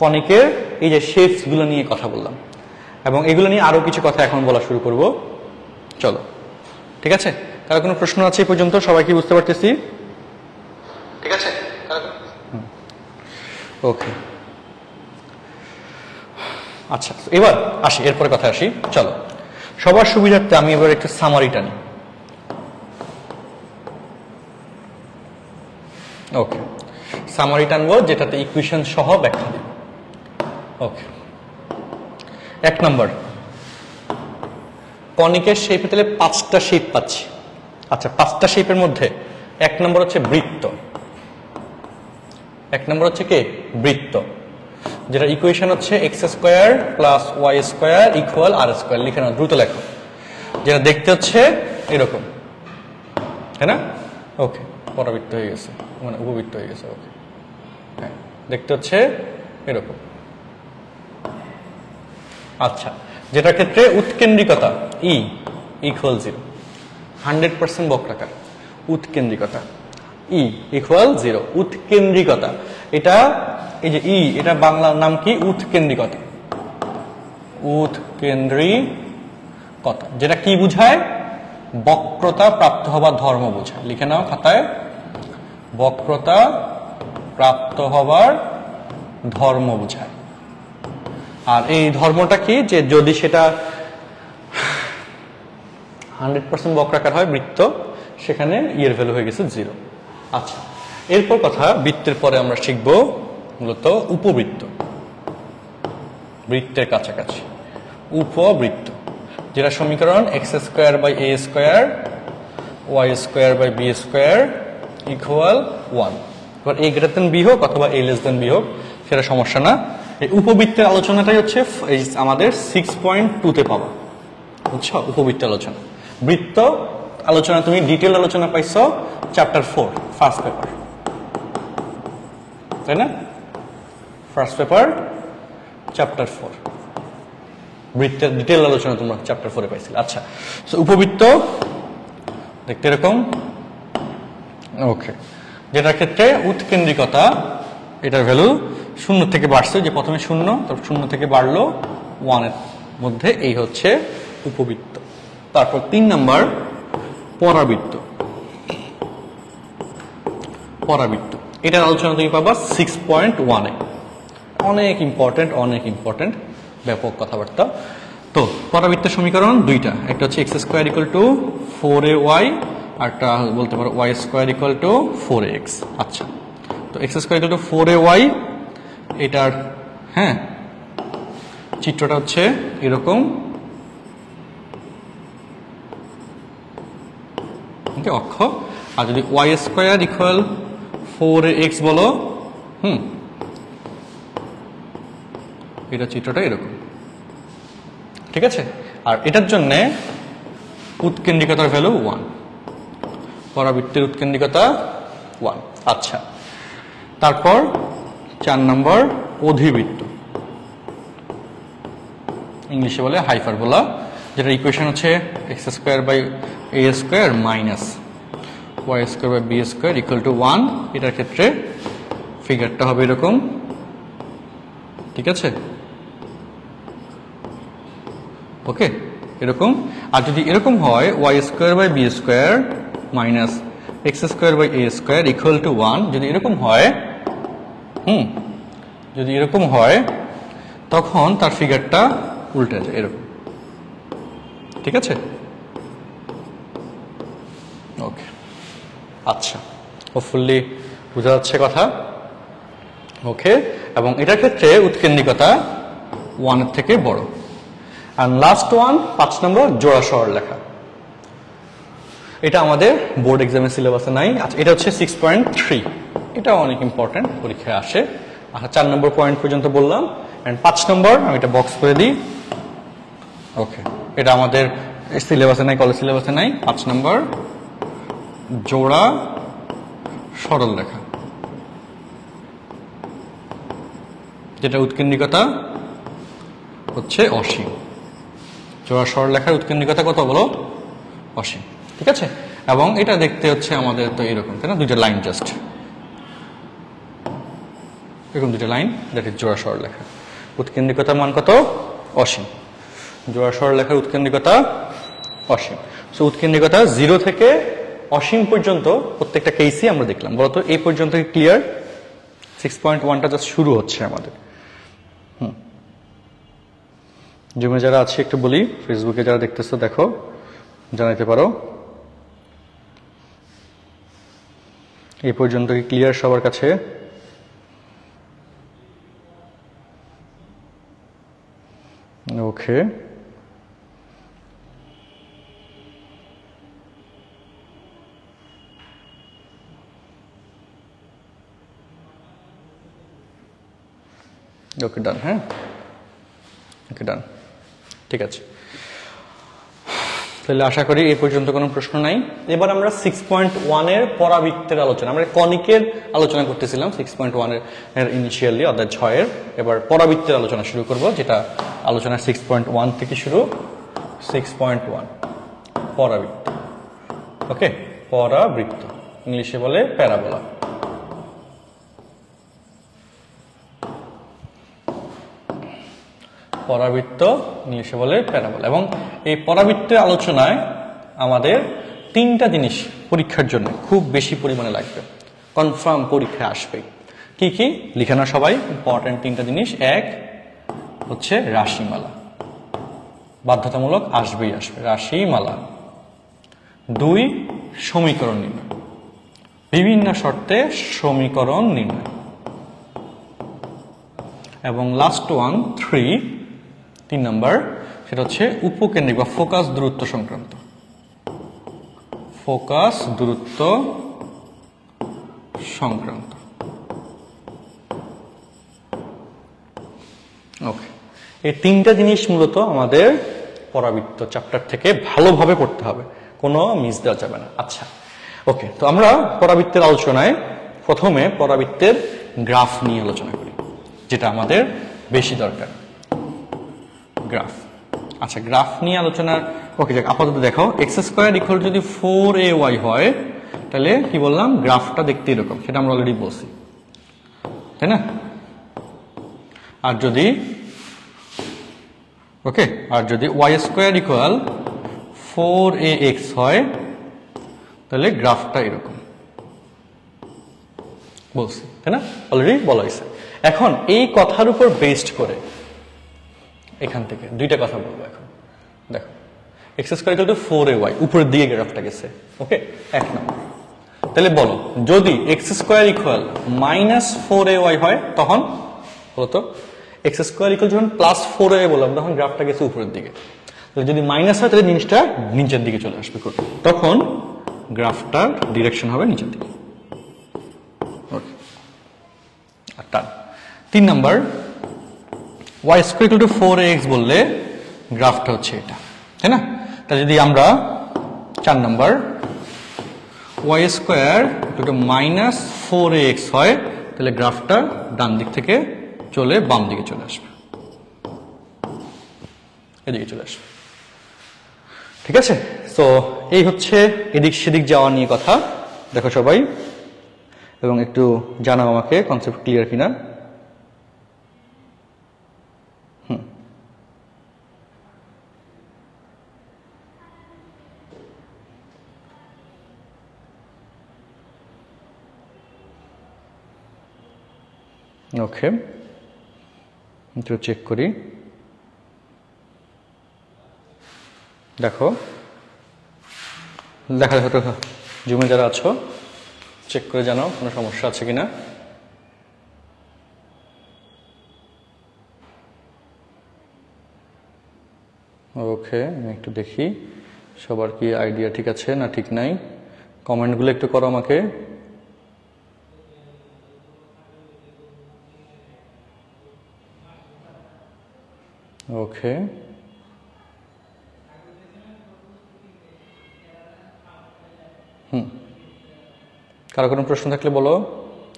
কনিকের এই যে শেপস গুলো নিয়ে কথা বললাম, এবং এগুলো নিয়ে আরো কিছু কথা এখন বলা শুরু করব। চলো, ঠিক আছে? কারো কোনো প্রশ্ন আছে এই পর্যন্ত? সবাই কি বুঝতে পারতেছি? ঠিক আছে, ওকে। আচ্ছা, এবার আসি, এরপরে কথা আসি। চলো, সবার সুবিধার্থে আমি এবার একটু সামারিটা নিই। ওকে, সামারি টানবো যেটাতে ইকুয়েশন সহ ব্যাখ্যা দেব। ওকে, 1 নম্বর, কনিকের শেপে তাহলে 5টা শেপ পাচ্ছি। আচ্ছা, 5টা শেপের মধ্যে 1 নম্বর হচ্ছে বৃত্ত। 1 নম্বর হচ্ছে কি? বৃত্ত, যেটা ইকুয়েশন হচ্ছে x² plus y² equal r²। লিখে নাও, দ্রুত লেখো। যেটা দেখতে হচ্ছে এরকম, তাই না? ওকে, পরাবৃত্ত হয়ে গেছে, মানে উপবৃত্ত হয়ে গেছে। ওকে, হ্যাঁ, দেখতে হচ্ছে এরকম। আচ্ছা, যেটার ক্ষেত্রে উৎকেন্দ্রিকতা E ইকুয়াল 0, 100% বক্রাকার। উৎকেন্দ্রিকতা E equal 0, উৎকেন্দ্রিকতা। এটা এই যে E, এটা বাংলার নাম কি? উৎকেন্দ্রিকতা। উৎকেন্দ্রিকতা, যেটা কি বুঝায়? বক্রতা প্রাপ্ত হবার ধর্ম বোঝায়। লিখে নাও খাতায়, বক্রতা প্রাপ্ত হবার ধর্ম বোঝায়। আর এই ধর্মটা কি? যে যদি সেটা 100% বক্রাকার হয় বৃত্ত, সেখানে এর ভ্যালু হয়ে গেছে 0। আচ্ছা, এরপর কথা, বৃত্তের পরে আমরা শিখব মূলত উপবৃত্ত। বৃত্তের কাছাকাছি উপবৃত্ত, যেটা সমীকরণ x² a² y² b² equal 1। এবার a গ্রেটার দেন b হোক অথবা a লেস দেন b হোক, সেটা সমস্যা না। এই উপবৃত্তের আলোচনাটাই হচ্ছে আমাদের 6.2-তে পাবো, বুঝছো? উপবৃত্তের আলোচনা, বৃত্ত আলোচনা তুমি ডিটেল আলোচনা পাইছো চ্যাপ্টার 4 ফার্স্ট পেপার, তাই না? ফার্স্ট পেপার চ্যাপ্টার 4, বৃত্তের ডিটেল আলোচনা তোমরা চ্যাপ্টার 4-এ পাইছিলে। আচ্ছা, সো উপবৃত্ত দেখতে এরকম। ওকে, যেটার ক্ষেত্রে উৎকেন্দ্রিকতা, এটার ভ্যালু 0 থেকে বাড়ছে, যে প্রথমে 0, তারপর 0 থেকে বাড়লো 1-এর মধ্যে, এই হচ্ছে উপবৃত্ত। তারপর 3 নম্বর পরাবৃত্ত। পরাবৃত্ত, এটার আলোচনা তুমি পাবা 6.1-এ। অনেক ইম্পর্টেন্ট ব্যাপক কথাবার্তা। তো পরাবৃত্তের সমীকরণ দুইটা, একটা হচ্ছে x² ইকুয়াল টু 4ay, আর একটা বলতে পারো y² ইকুয়াল টু 4ax। আচ্ছা, তো x² ইকুয়াল টু 4ay, এটার হ্যাঁ চিত্রটা হচ্ছে এরকম। অক্ষ, আর যদি y² ইকুয়াল 4ax বলো, এটা চিত্রটা এরকম, ঠিক আছে? আর এটার জন্য উৎকেন্দ্রিকতার ভ্যালু 1, পরাবৃত্তের উৎকেন্দ্রিকতা 1। আচ্ছা, তারপর 4 নম্বর অধিবৃত্ত, ইংলিশে বলে হাইপারবোলা, যেটা ইকুয়েশন হচ্ছে x² a² minus y² b² equal to 1। এটার ক্ষেত্রে ফিগারটা হবে এরকম, ঠিক আছে? ওকে, এরকম। আর যদি এরকম হয় y² b² minus x² a² equal to 1, যদি এরকম হয়, যদি এরকম হয়, তখন তার ফিগারটা উল্টে যায় এরকম, ঠিক আছে? ওকে, আচ্ছা, হোপফুলি বোঝা যাচ্ছে কথা। ওকে, এবং এটার ক্ষেত্রে উৎকেন্দ্রিকতা 1 এর থেকে বড়। আর লাস্ট ওয়ান 5 নম্বর জোড়া শহর লেখা। এটা আমাদের বোর্ড এক্সামের সিলেবাসে নাই। আচ্ছা, এটা হচ্ছে 6.3, এটা অনেক ইম্পর্টেন্ট, পরীক্ষায় আসে। আচ্ছা, 4 নম্বর পয়েন্ট পর্যন্ত বললাম। এন্ড 5 নম্বর আমি এটা বক্স করে দিই। ওকে, এটা আমাদের সিলেবাসে নাই, কলেজ সিলেবাসে নাই। 5 নম্বর জোড়া সরল রেখা, যেটা উৎকেন্দ্রিকতা হচ্ছে অসীম। জোড়া সরল রেখার উৎকেন্দ্রিকতা কত বলো? অসীম। ঠিক আছে, এবং এটা দেখতে হচ্ছে আমাদের তো এরকম, তাই না? দুইটা লাইন, জাস্ট এরকম দুইটা লাইন, দ্যাট ইজ জোড়া সরল রেখা। উৎকেন্দ্রিকতার মান কত? অসীম। জোড়া সরল রেখার উৎকেন্দ্রিকতা অসীম। সো উৎকেন্দ্রিকতা 0 থেকে অসীম পর্যন্ত প্রত্যেকটা কেসই আমরা দেখলাম। বলতো এই পর্যন্ত ক্লিয়ার? 6.1টা জাস্ট শুরু হচ্ছে আমাদের। জুমে যারা আছে একটু বলি, ফেসবুকে যারা দেখতেছো দেখো, জানাইতে পারো এই পর্যন্ত কি ক্লিয়ার সবার কাছে? ওকে, ওকে ডান। হ্যাঁ, ওকে ডান, ঠিক আছে। তাহলে আশা করি এই পর্যন্ত কোনো প্রশ্ন নাই। এবার আমরা 6.1 এর পরাবৃত্তের আলোচনা, আমরা কনিকের আলোচনা করতেছিলাম 6.1 এর ইনিশিয়ালি অর্থাৎ 6 এর। এবার পরাবৃত্তের আলোচনা শুরু করব, যেটা আলোচনা 6.1 থেকে শুরু। 6.1 পরাবৃত্ত। ওকে, পরাবৃত্ত ইংলিশে বলে প্যারাবোলা। পরাবৃত্ত ইংলিশে বলে প্যারাবোলা। এবং এই পরাবৃত্তের আলোচনায় আমাদের 3টা জিনিস পরীক্ষার জন্য খুব বেশি পরিমাণে লাগবে, কনফার্ম পরীক্ষায় আসবে। কি কি লিখে না সবাই? ইম্পর্টেন্ট 3টা জিনিস। 1 হচ্ছে রাশিমালা, বাধ্যতামূলক আসবেই আসবে রাশিমালা। 2 সমীকরণ নির্ণয়, বিভিন্ন শর্তে সমীকরণ নির্ণয়। এবং লাস্ট ওয়ান 3 নাম্বার, সেটা হচ্ছে উপকেন্দ্রিক বা ফোকাস দূরত্ব সংক্রান্ত। ফোকাস দূরত্ব সংক্রান্ত। ওকে, এই 3টা জিনিস মূলত আমাদের পরাবৃত্ত চ্যাপ্টার থেকে ভালোভাবে পড়তে হবে, কোনো মিস দেওয়া যাবে না। আচ্ছা, ওকে, তো আমরা পরাবৃত্তের আলোচনায় প্রথমে পরাবৃত্তের গ্রাফ নিয়ে আলোচনা করি, যেটা আমাদের বেশি দরকার। গ্রাফ। আচ্ছা, গ্রাফ নিয়ে আলোচনা। ওকে, আপাতত দেখো, x² যদি 4ay হয়, তাহলে কি বললাম? গ্রাফটা দেখতে এরকম, সেটা আমরা অলরেডি বলছি, তাই না? আর যদি ওকে, আর যদি y² 4ax হয়, তাহলে গ্রাফটা এরকম বলছি, তাই না? অলরেডি বলা হয়েছে। এখন এই কথার উপর বেসড করে এখান থেকে 2টা কথা বলবো। এখন দেখো, x² 4ay, উপরের দিকে গ্রাফটা গেছে। ওকে, 1 নম্বর। তাহলে বলো, যদি x² -4ay হয়, তখন বলতো x² যখন +4ay বললাম, তখন গ্রাফটা গেছে উপরের দিকে। তাহলে যদি মাইনাস হয়, তাহলে জিনিসটা নিচের দিকে চলে আসবে, তখন গ্রাফটার ডিরেকশন হবে নিচের দিকে। আর 3 নাম্বার, y² 4ax বললে গ্রাফটা হচ্ছে এটা, তাই না? তাহলে যদি আমরা 4 নাম্বার y² -4ax হয়, তাহলে গ্রাফটা ডান দিক থেকে চলে বাম দিকে চলে আসবে, এদিকে চলে আসবে। ঠিক আছে, তো এই হচ্ছে এদিক সেদিক যাওয়া নিয়ে কথা। দেখো সবাই, এবং একটু জানাও আমাকে কনসেপ্ট ক্লিয়ার কিনা। ওকে, একটু চেক করি। দেখো, দেখা দেখো, জুমে যারা আছো চেক করে জানাও কোনো সমস্যা আছে কিনা। ওকে, আমি একটু দেখি সবার কি আইডিয়া ঠিক আছে না ঠিক নাই, কমেন্টগুলো একটু করো আমাকে। ওকে, কারো কোনো প্রশ্ন থাকলে বলো,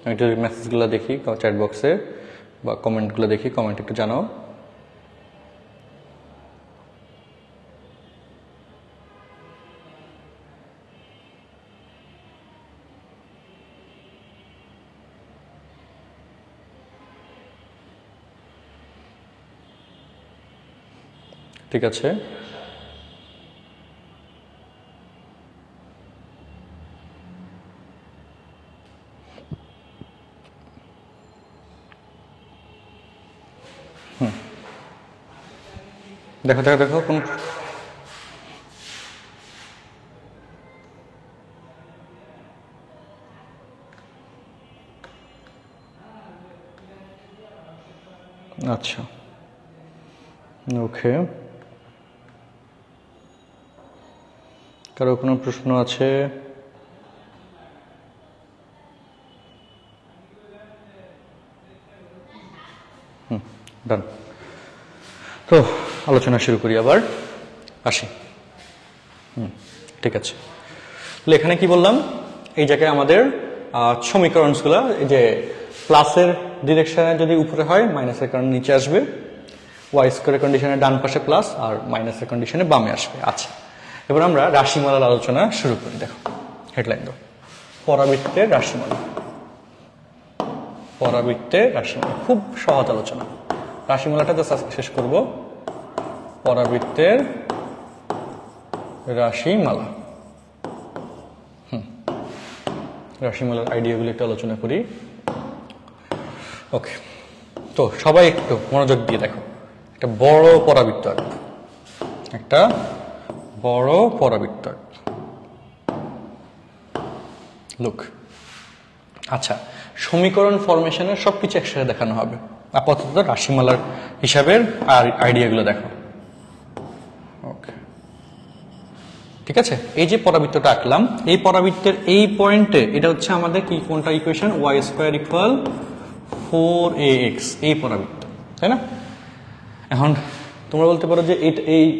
আমি একটু মেসেজগুলো দেখি চ্যাট বক্সে বা কমেন্টগুলো দেখি, কমেন্ট একটু জানাও। ঠিক আছে, দেখো দেখো দেখো কোন আচ্ছা ওকে, কারো কোনো প্রশ্ন আছে? ডান, তো আলোচনা শুরু করি, আবার আসি। ঠিক আছে, এখানে কি বললাম, এই জায়গায় আমাদের সমীকরণগুলো, এই যে প্লাসের ডিরেকশনে যদি উপরে হয় মাইনাসের কারণে নিচে আসবে, ওয়াই স্কোয়ারের কন্ডিশনে ডান পাশে প্লাস আর মাইনাসের কন্ডিশনে বামে আসবে। আচ্ছা, এবার আমরা রাশিমালার আলোচনা শুরু করি। দেখো হেডলাইন দাও, পরাবৃত্তের রাশিমালা। পরাবৃত্তের রাশিমালা খুব সহজ আলোচনা, রাশিমালাটা জাস্ট আজকে শেষ করব। পরাবৃত্তের রাশিমালা, রাশিমালার আইডিয়াগুলো একটু আলোচনা করি। ওকে, তো সবাই একটু মনোযোগ দিয়ে দেখো, একটা বড় পরাবৃত্ত, একটা বড় পরাবৃত্ত লুক। আচ্ছা, সমীকরণ ফরমেশনের সবকিছু একসাথে দেখানো হবে, আপাতত রাশিমালার হিসাবের আর আইডিয়াগুলো দেখো। ওকে, ঠিক আছে, এই যে পরাবৃত্তটা আঁকলাম, এই পরাবৃত্তের এই পয়েন্টে এটা হচ্ছে আমাদের কি, কোনটা equation, Y square equal 4ax, এই পরাবৃত্ত, তাই না? এখন তোমরা বলতে পারো যে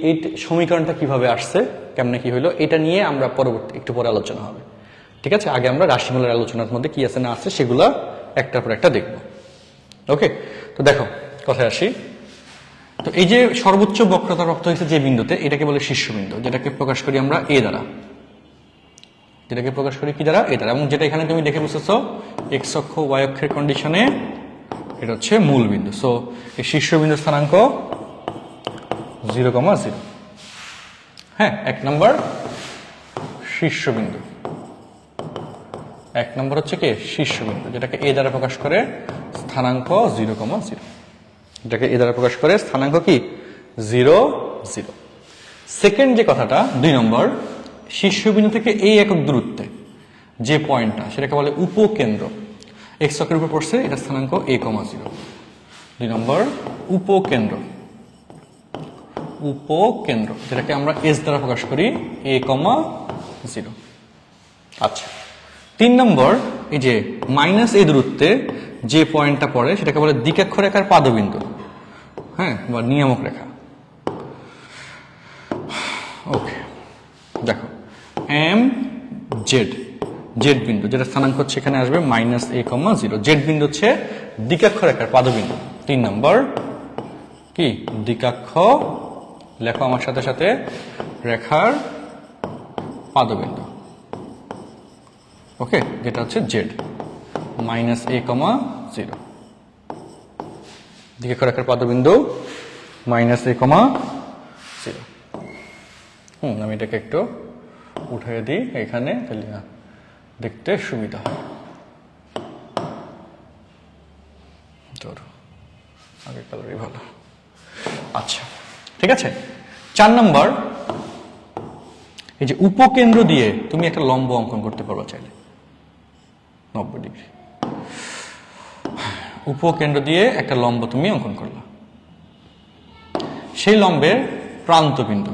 এই সমীকরণটা কিভাবে আসছে, কেমনে কি হইলো, এটা নিয়ে আমরা পরবর্তী একটু পরে আলোচনা হবে। ঠিক আছে, আগে আমরা রাশিমালার আলোচনার মধ্যে কি আছে না আছে সেগুলা একটার পর একটা দেখব। ওকে, তো দেখো কথায় আসি। তো এই যে সর্বোচ্চ বক্রতা রপ্ত হয়েছে যে বিন্দুতে, এটাকে বলে শীর্ষবিন্দু, যেটাকে প্রকাশ করি আমরা এ দ্বারা, যেটাকে প্রকাশ করি কি দ্বারা, এ দ্বারা। এবং যেটা এখানে তুমি দেখে বুঝতেছ এক্স অক্ষ ওয়াই অক্ষের কন্ডিশনে এটা হচ্ছে মূল বিন্দু। সো এই শীর্ষবিন্দু স্থানাঙ্ক 0,0। হ্যাঁ, এক নম্বর শীর্ষবিন্দু, এক নম্বর হচ্ছে কি শীর্ষবিন্দু, যেটাকে এ দ্বারা প্রকাশ করে স্থানাঙ্ক 0,0, যেটাকে এ দ্বারা প্রকাশ করে স্থানাঙ্ক কি 0,0। সেকেন্ড যে কথাটা, 2 নম্বর, শীর্ষবিন্দু থেকে এই একক দূরত্বে যে পয়েন্টটা, সেটাকে বলে উপকেন্দ্র, এক্স অক্ষের উপর পড়ছে, এটা স্থানাঙ্ক a,0। 2 নম্বর উপকেন্দ্র, উপকেন্দ্র যেটাকে আমরা এস দ্বারা প্রকাশ করি a,0। আচ্ছা, 3 নম্বর, এই যে মাইনাস এ দূরত্বে যে পয়েন্টটা পড়ে সেটাকে বলে দ্বিকাক্ষ রেখার পাদবিন্দু, হ্যাঁ, বা নিয়ামক রেখা। ওকে, দেখো এম জেড, জেড বিন্দু যেটা স্থানাঙ্ক হচ্ছে এখানে আসবে -a,0। জেড বিন্দু হচ্ছে দ্বিকাক্ষ রেখার পাদবিন্দু। 3 নম্বর কি দ্বিকাক্ষ, লেখো আমার সাথে সাথে, রেখার পাদবিন্দু। ওকে, যেটা হচ্ছে জেড -a,0, দ্বিকাক্ষ রেখার পাদবিন্দু -a,0। আমি এটাকে একটু উঠিয়ে দিই এখানে, তাহলে দেখতে সুবিধা হয়। আগের কালারই ভালো। আচ্ছা, ঠিক আছে। 4 নম্বর, এই যে উপকেন্দ্র দিয়ে তুমি একটা লম্ব অঙ্কন করতে পারবা চাইলে 90 ডিগ্রি। উপকেন্দ্র দিয়ে একটা লম্ব তুমি অঙ্কন করলা, সেই লম্বের প্রান্তবিন্দু,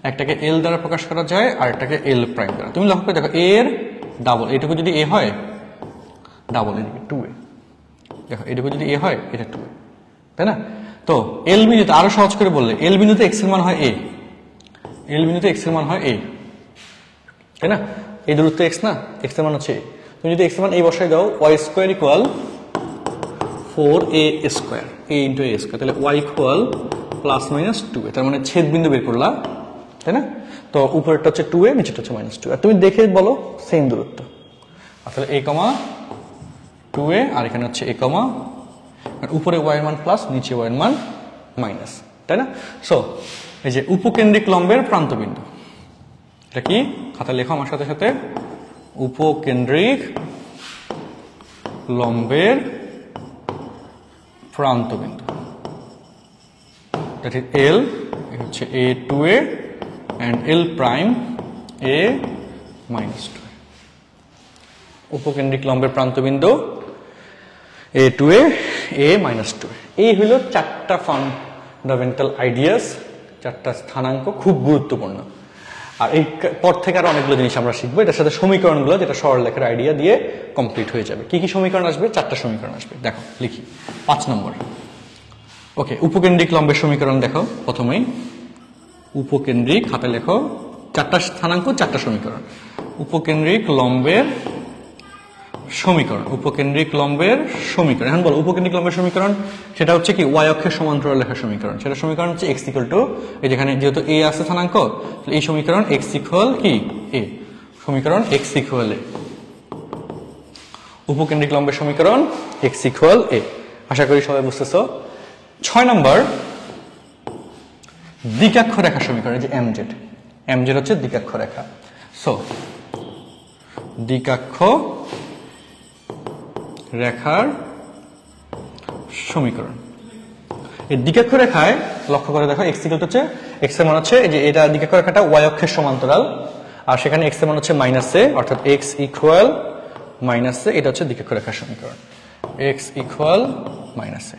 একটাকে এল দ্বারা প্রকাশ করা যায় আর একটাকে এল প্রাইম দ্বারা। তুমি লক্ষ্য করে দেখো এর ডাবল, এটুকু যদি এ হয় ডাবল এদিকে 2a, দেখো এটুকু যদি এ হয় এটা 2a, তাই না? তো এল বিন্দুতে আরো সহজ করে বললে এল বিন্দুতে এক্স এর মান হয় এ, এল বিন্দুতে এক্স এর মান হয় এ, তাই না? এই দূরত্ব এক্স না, এক্স এর মান হচ্ছে এ। তুমি যদি এক্স এর মান এই বসাই দাও Y square equal 4a square, a into a square, তাহলে Y equal plus minus 2a, তার মানে ছেদ বিন্দু বের করলা, তাই না? তো উপরেরটা হচ্ছে 2a, নিচেরটা হচ্ছে -2, আর তুমি দেখে বলো সেম দূরত্ব, আসলে a, 2a, আর এখানে হচ্ছে a, উপরে y এর মান প্লাস, নিচে y এর মান মাইনাস, তাই না? সো এই যে উপকেন্দ্রিক লম্বের প্রান্তবিন্দু, এটা কি খাতা লেখো আমার সাথে সাথে, উপকেন্দ্রিক লম্বের প্রান্তবিন্দু, that is L, এটা হচ্ছে a 2a and L prime a minus 2a, উপকেন্দ্রিক লম্বের প্রান্তবিন্দু a 2a a minus 2a। এই হলো চারটা ফান্ডামেন্টাল আইডিয়াস, চারটা স্থানাঙ্ক, খুব গুরুত্বপূর্ণ। আর এই পর থেকে আরো অনেকগুলো জিনিস আমরা শিখবো, এটার সাথে সমীকরণগুলো, যেটা সরলরেখার আইডিয়া দিয়ে কমপ্লিট হয়ে যাবে। কি কি সমীকরণ আসবে? চারটা সমীকরণ আসবে। দেখো লিখি 5 নম্বর। ওকে, উপকেন্দ্রিক লম্বের সমীকরণ দেখো প্রথমেই, উপকেন্দ্রিক হাতে লেখো, চারটা স্থানাঙ্ক, চারটা সমীকরণ। উপকেন্দ্রিক লম্বের সমীকরণ, উপকেন্দ্রিক লম্বের সমীকরণ। এখন বলো উপকেন্দ্রিক লম্বের সমীকরণ, সেটা হচ্ছে কি ওয়াই অক্ষের সমান্তরাল রেখার সমীকরণ। সেটা সমীকরণ হচ্ছে x ইকুয়াল টু, এই যেখানে যেহেতু a আছে স্থানাঙ্ক, এই সমীকরণ x ইকুয়াল কি a, সমীকরণ x ইকুয়াল a, উপকেন্দ্রিক লম্বের সমীকরণ x ইকুয়াল a। আশা করি সবাই বুঝতেছো। 6 নম্বর, দ্বিকাক্ষ রেখা সমীকরণ, যে mz, mz হচ্ছে দ্বিকাক্ষ রেখা। সো দ্বিকাক্ষ রেখার সমীকরণ, এই দ্বিকাক্ষ রেখায় লক্ষ্য করে দেখো x ইকুয়াল হচ্ছে, x এর মান হচ্ছে এই যে এটা দ্বিকাক্ষ রেখাটা y অক্ষের সমান্তরাল, আর সেখানে x এর মান হচ্ছে -a, অর্থাৎ x ইকুয়াল -a, এটা হচ্ছে দ্বিকাক্ষ রেখার সমীকরণ, x ইকুয়াল -a,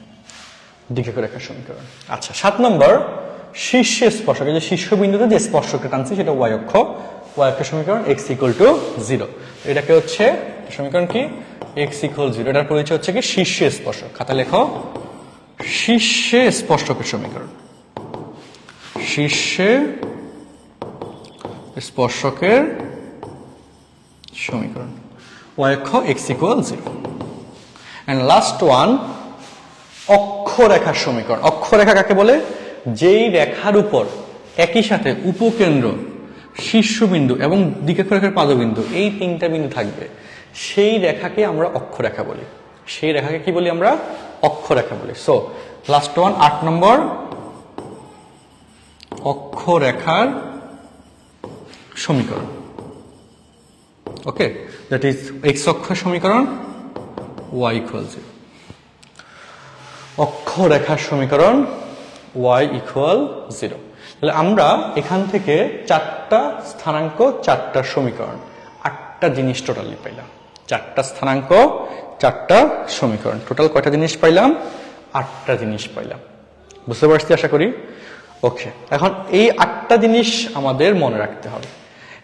দ্বিকাক্ষ রেখার সমীকরণ। আচ্ছা 7 নম্বর, শীর্ষে স্পর্শক, এই যে শীর্ষবিন্দুতে যে স্পর্শকটা টানছি সেটা y অক্ষের সমীকরণ x ইকুয়াল টু 0। এটাকে হচ্ছে সমীকরণ কি x ইকুয়াল 0, এটার পরিচয় হচ্ছে কি শীর্ষে স্পর্শক। খাতা লেখো শীর্ষে স্পর্শকের সমীকরণ, শীর্ষে স্পর্শকের সমীকরণ, y অক্ষ x equal 0। And last one, অক্ষরেখার সমীকরণ। অক্ষরেখা কাকে বলে? যেই রেখার উপর একই সাথে উপকেন্দ্র, শীর্ষবিন্দু এবং দ্বিকাক্ষ রেখার পাদবিন্দু, এই তিনটা বিন্দু থাকবে, সেই রেখাকে আমরা অক্ষরেখা বলি। সেই রেখাকে কি বলি আমরা? অক্ষরেখা বলি। সো লাস্ট ওয়ান 8 নম্বর, অক্ষরেখার সমীকরণ। ওকে, দ্যাট ইজ x অক্ষের সমীকরণ, y ইকুয়াল 0। অক্ষরেখার সমীকরণ y ইকুয়াল 0। তাহলে আমরা এখান থেকে চারটা স্থানাঙ্ক, চারটা সমীকরণ, 8টা জিনিস টোটালি পাইলাম। চারটা স্থানাঙ্ক, চারটা সমীকরণ, টোটাল কয়টা জিনিস পাইলাম? 8টা জিনিস পাইলাম। বুঝতে পারছি আশা করি। ওকে, এখন এই 8টা জিনিস আমাদের মনে রাখতে হবে,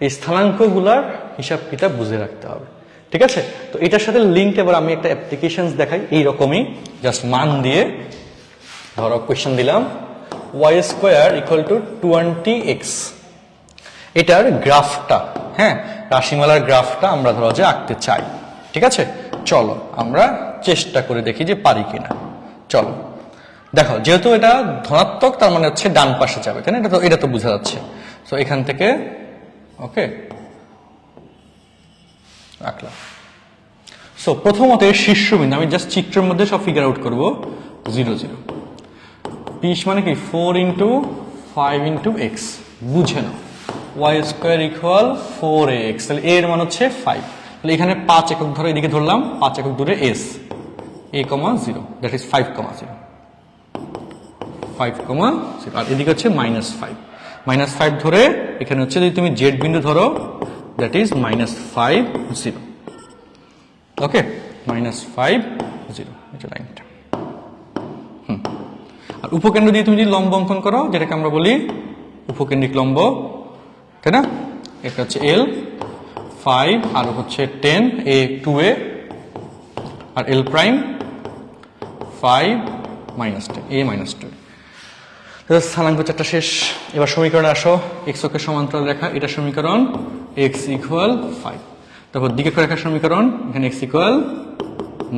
এই স্থানাঙ্কগুলার হিসাব কিতাব বুঝে রাখতে হবে, ঠিক আছে? তো এটার সাথে লিঙ্ক এবার আমি একটা অ্যাপ্লিকেশনস দেখাই, এইরকমই জাস্ট মান দিয়ে। ধরো কোয়েশ্চেন দিলাম y square equal two 20x, এটার গ্রাফটা, হ্যাঁ রাশিমালার গ্রাফটা আমরা ধরো যে আঁকতে চাই, ঠিক আছে? চলো আমরা চেষ্টা করে দেখি যে পারি কিনা। চলো দেখো, যেহেতু এটা ধনাত্মক তার মানে হচ্ছে ডান পাশে যাবে, তাই না? এটা তো বোঝা যাচ্ছে। সো এখান থেকে ওকে আঁকলাম। সো প্রথমত এর শীর্ষবিন্দু, আমি জাস্ট চিত্রের মধ্যে সব ফিগার আউট করবো। 0 0 পিস মানে কি 4 ইন্টু 5 ইন্টু এক্স, বুঝে নাও y স্কোয়ার ইকুয়াল 4ax, তাহলে এর মান হচ্ছে 5। তাহলে এখানে 5 একক ধরে এদিকে ধরলাম, 5 একক দূরে s, a, 0, দ্যাট ইজ 5, 0, 5, 0, আর এদিকে হচ্ছে -5, -5 ধরে এখানে হচ্ছে যদি তুমি জেড বিন্দু ধরো, দ্যাট ইজ -5, 0। ওকে, -5, 0, এটা লাইনটা। আর উপকেন্দ্র দিয়ে তুমি যদি লম্ব অঙ্কন করো, যেটাকে আমরা বলি উপকেন্দ্রিক লম্ব, তাই না? এটা হচ্ছে L 5 আর হচ্ছে 10 A 2A আর L prime 5 minus 10 A minus 2। স্থানাঙ্ক চারটা শেষ। এবার সমীকরণে আসো। এক্স অক্ষের সমান্তরাল রেখা, এটা সমীকরণ x ইকুয়াল 5। তারপর দিকে রেখার সমীকরণ, এখানে x ইকুয়াল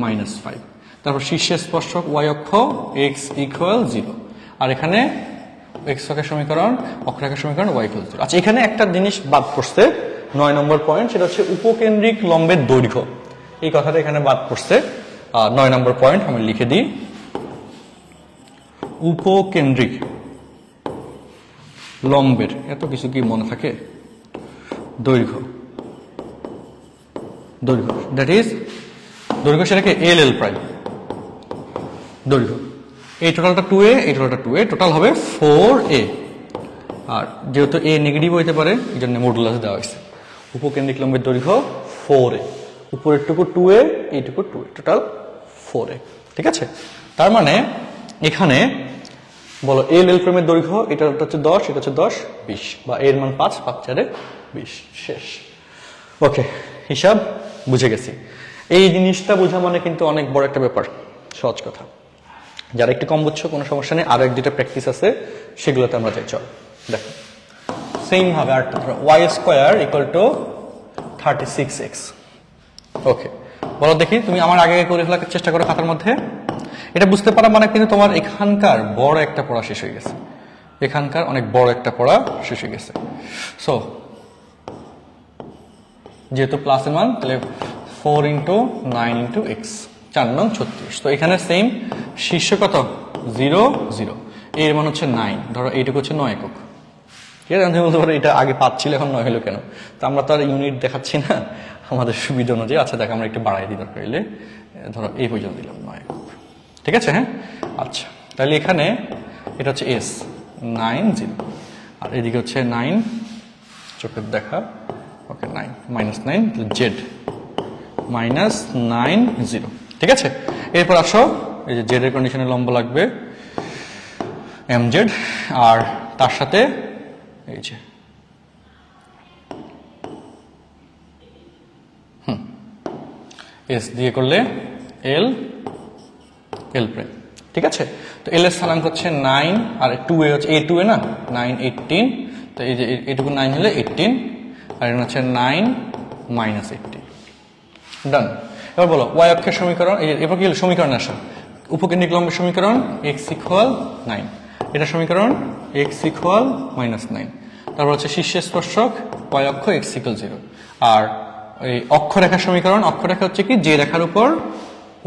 মাইনাস 5। তারপর শীর্ষে স্পর্শক y অক্ষ x ইকুয়াল 0। আর এখানে x অক্ষের সমীকরণ, অক্ষরেখার সমীকরণ y ইকুয়াল 0। আচ্ছা, এখানে একটা জিনিস বাদ পড়ছে, 9 নম্বর পয়েন্ট, সেটা হচ্ছে উপকেন্দ্রিক লম্বের দৈর্ঘ্য। এই কথাটা এখানে বাদ পড়ছে। 9 নম্বর পয়েন্ট আমি লিখে দিই, উপকেন্দ্রিক লম্বের, এত কিছু কি মনে থাকে, দৈর্ঘ্য, দৈর্ঘ্য দ্যাট ইজ দৈর্ঘ্য, সেটাকে এল প্রাইম দৈর্ঘ্য। এই টোটালটা 2a, এই টোটালটা 2a, টোটাল হবে 4a। আর যেহেতু a নেগেটিভ হইতে পারে, এই জন্য মডুলাস দেওয়া হয়েছে। উপকেন্দ্রিক লম্বের দৈর্ঘ্য 4a, উপরের টুকু 2a, এইটুকু 2a, টোটাল 4a। ঠিক আছে? তার মানে এখানে বলো এল প্রাইমের দৈর্ঘ্য, এটা হচ্ছে 10, এটা হচ্ছে 10, 20, বা এর মান 5, 5 4 20। শেষ। ওকে, হিসাব বুঝে গেছি। এই জিনিসটা বোঝা মানে কিন্তু অনেক বড় একটা ব্যাপার, সহজ কথা। যারা একটু কম বুঝছো কোনো সমস্যা নেই, আরো এক দুটা প্র্যাকটিস আছে, সেগুলোতে আমরা যাই। চল দেখো, সেম ভাবে আর Y square equal to 36x। Okay, বলো দেখি, তুমি আমার আগে করে ফেলার চেষ্টা করো খাতার মধ্যে। এটা বুঝতে পারা মানে কিন্তু তোমার এখানকার বড় একটা পড়া শেষ হয়ে গেছে, এখানকার অনেক বড় একটা পড়া শেষ হয়ে গেছে। সো যেহেতু প্লাসের মান, তাহলে 4 ইন্টু 9 ইন্টু এক্স, 4 নং 36। তো এখানে সেম, শীর্ষ কত 0 0, এর মান হচ্ছে 9, ধরো এইটুকু হচ্ছে 9 একক। ঠিক আছে? বলতে পারো এটা আগে 5 ছিল, এখন 9 হলো কেন? তো আমরা তো আর ইউনিট দেখাচ্ছি না, আমাদের সুবিধা অনুযায়ী। আচ্ছা দেখ, আমরা একটু বাড়াই দিই দরকার হলে, ধরো এই পর্যন্ত দিলাম 9 একক। ঠিক আছে? হ্যাঁ, আচ্ছা, তাহলে এখানে এটা হচ্ছে এস 9 0, আর এদিকে হচ্ছে 9, চোখের দেখা, ওকে 9 মাইনাস 9, জেড মাইনাস 9 0। ঠিক আছে? এরপর আসো, এই যে জেড এর কন্ডিশনে লম্ব লাগবে এম জেড, আর তার সাথে এই যে এস দিয়ে করলে এল প্রাইম। ঠিক আছে? তো এল এর স্থানাঙ্ক হচ্ছে 9, আর 2a হচ্ছে a2a না, 9 18। তো এই যে এটুকু 9 হলে 18, আর এটা হচ্ছে 9 মাইনাস 18। ডান। এবার বলো ওয়াই অক্ষের সমীকরণ, এরপর কি হলো সমীকরণ আসা, উপকেন্দ্রিক লম্বের সমীকরণ x ইকুয়াল 9, এটা সমীকরণ x ইকুয়াল মাইনাস 9। তারপর হচ্ছে শীর্ষে স্পর্শক y অক্ষ x ইকুয়াল 0। আর এই অক্ষরেখার সমীকরণ, অক্ষরেখা হচ্ছে কি, যে রেখার উপর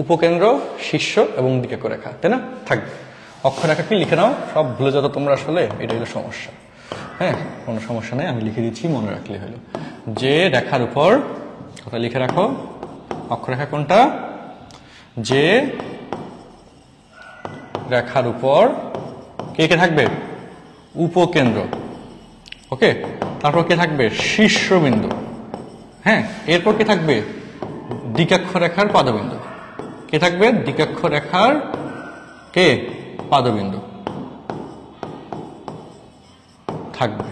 উপকেন্দ্র, শীর্ষ এবং দিকে রেখা, তাই না, থাকবে। অক্ষরেখা কি লিখে নাও, সব ভুলে যত তোমরা, আসলে এটা হলো সমস্যা। হ্যাঁ, কোনো সমস্যা নেই, আমি লিখে দিচ্ছি, মনে রাখলে হলো। যে রেখার উপর, কথা লিখে রাখো, অক্ষরেখা কোনটা, যে রেখার উপর কে কে থাকবে, উপকেন্দ্র। ওকে, তারপর কে থাকবে, শীর্ষবিন্দু। হ্যাঁ, এরপর কে থাকবে, দ্বিকাক্ষ রেখার পাদবিন্দু। কে থাকবে, দ্বিকাক্ষ রেখার কে পাদবিন্দু থাকবে।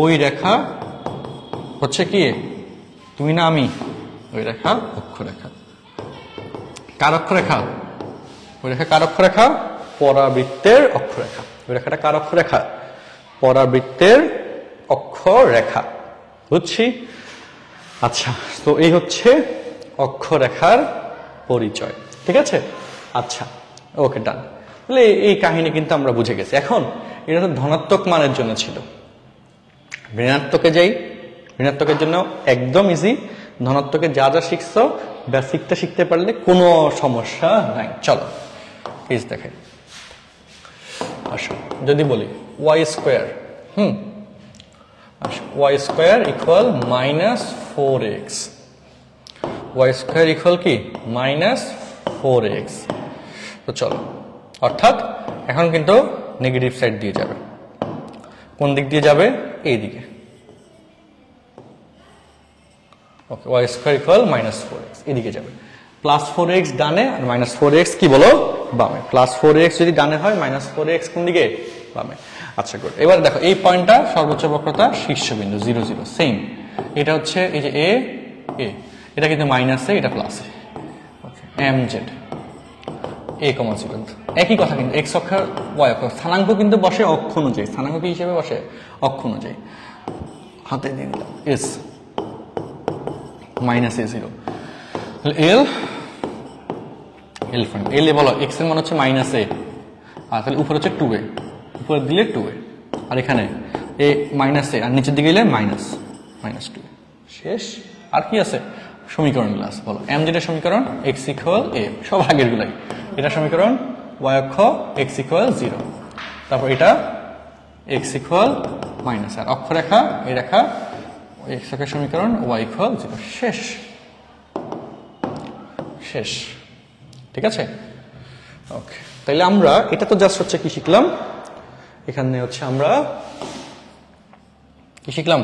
ওই রেখা হচ্ছে কি, তুমি না আমি, ওই রেখা অক্ষরেখা। কার অক্ষরেখা, ওই রেখা কার অক্ষরেখা, পরাবৃত্তের অক্ষরেখা। ওই রেখাটা কার অক্ষরেখা, পরাবৃত্তের অক্ষরেখা। বুঝছি? আচ্ছা, তো এই হচ্ছে অক্ষরেখার পরিচয়। ঠিক আছে? আচ্ছা, ওকে, ডান। তাহলে এই কাহিনী কিন্তু আমরা বুঝে গেছি। এখন এটা তো ধনাত্মক মানের জন্য ছিল, ঋণাত্মকে যাই। ঋণাত্মকের জন্য একদম ইজি, ধনাত্মকে যা যা শিখছো বেসিকটা শিখতে পারলে কোনো সমস্যা নাই। চলো প্লিজ দেখে আসো, যদি বলি y square, Y square equal minus 4x, y square equal কি, মাইনাস 4x। তো চলো, অর্থাৎ এখন কিন্তু নেগেটিভ সাইড দিয়ে যাবে। কোন দিক দিয়ে যাবে, এই দিকে। Okay, Y square equal minus 4x, এদিকে যাবে। প্লাস 4x ডানে, আর মাইনাস 4x কি বলো, বামে, +4x যদি ডানে হয় -4x কোন দিকে, বামে। আচ্ছা গুড। এবার দেখো এই পয়েন্টটা সর্বোচ্চ বক্রতা শীর্ষবিন্দু 0 0 সেম। এটা হচ্ছে এই যে এ এ, এটা কিন্তু মাইনাসে, এটা প্লাসে। ওকে, mz a, 0 একই কথা, কিন্তু x অক্ষ y অক্ষ, স্থানাঙ্ক কিন্তু বসে অক্ষ অনুযায়ী। স্থানাঙ্ক কি হিসেবে বসে? অক্ষ অনুযায়ী। হাতে দিয়ে দিলাম s -a0, l l friend l এ বলো x এর মান হচ্ছে -a, আর তাহলে উপরে হচ্ছে 2a, উপরে দিলে 2a, আর এখানে a -a, আর নিচের দিকে গেলে -2a। শেষ। আর কি আছে সমীকরণ ক্লাস? বলো mz এর সমীকরণ x = a, সব আগের গুলাই। এটা সমীকরণ y অক্ষ x = 0, তারপর এটা x = আর অক্ষরেখা এই রেখা x অক্ষের সমীকরণ y = 0। শেষ শেষ, ঠিক আছে। ওকে, তাইলে আমরা এটা তো জাস্ট হচ্ছে কি শিখলাম, এখানে হচ্ছে আমরা কি শিখলাম,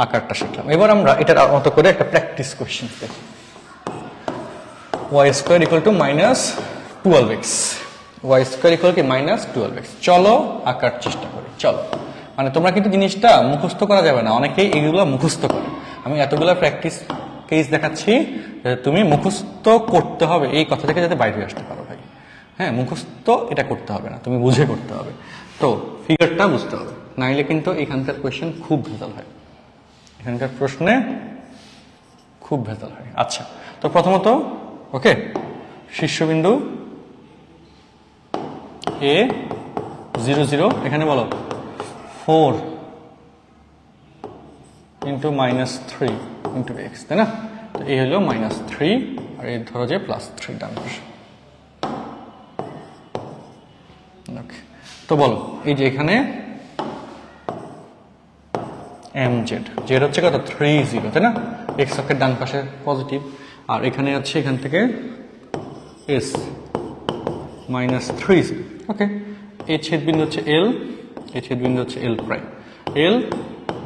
আকারটা শিখলাম। এবার আমরা এটার মতো করে একটা প্র্যাকটিস কোশ্চেন দেখি। y² = -12x, y² = কি -12x। চলো আঁকার চেষ্টা করি, চলো। মানে তোমরা কিন্তু জিনিসটা মুখস্থ করা যাবে না, অনেকেই এগুলো মুখস্থ করে। আমি এতগুলো প্র্যাকটিস কেস দেখাচ্ছি, তুমি মুখস্থ করতে হবে এই কথা থেকে যাতে বাইরে আসতে পারো ভাই। হ্যাঁ, মুখস্থ এটা করতে হবে না, তুমি বুঝে করতে হবে। তো ফিগারটা বুঝতে হবে, নাইলে কিন্তু এখানকার কোয়েশ্চেন খুব ভেজাল হয়, এখানকার প্রশ্নে খুব ভেজাল হয়। আচ্ছা, তো প্রথমত ওকে, শীর্ষবিন্দু a 0 0, এখানে বলো 4 × -3 × x, তাই না? তো এই হলো -3, আর এই ধরো যে +3 ডান পাশে। ওকে, তো বলো এই যে এখানে mz, জেড হচ্ছে কত 3 0, তাই না? x অক্ষের ডান পাশে পজিটিভ, আর এখানে হচ্ছে এখান থেকে s -3 0। ওকে, এই ছেদবিন্দু হচ্ছে l, এই ছেদবিন্দু হচ্ছে l প্রাইম, l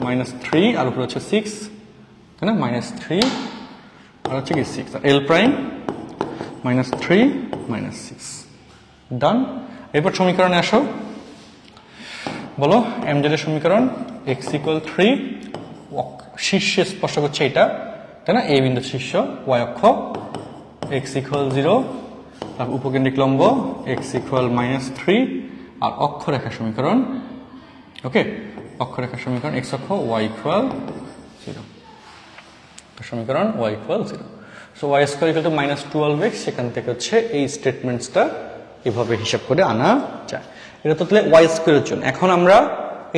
-3 আর উপরে হচ্ছে 6, তাই না? -3 আর হচ্ছে কি 6, আর l প্রাইম -3 -6, ডান। এরপর সমীকরণে আসো, বলো mz এর সমীকরণ x = 3, শীর্ষে স্পর্শ করছে এটা, তাই না? a বিন্দু শীর্ষ, y অক্ষ x = 0, তারপর উপকেন্দ্রিক লম্ব x = -3, আর অক্ষরেখা সমীকরণ, ওকে, অক্ষরেখা সমীকরণ x অক্ষ y = 0, সমীকরণ y = 0। সো y² = -12x, সেখান থেকে হচ্ছে এই স্টেটমেন্টসটা এভাবে হিসাব করে আনা যায়। এটা তো তাহলে y² এর জন্য। এখন আমরা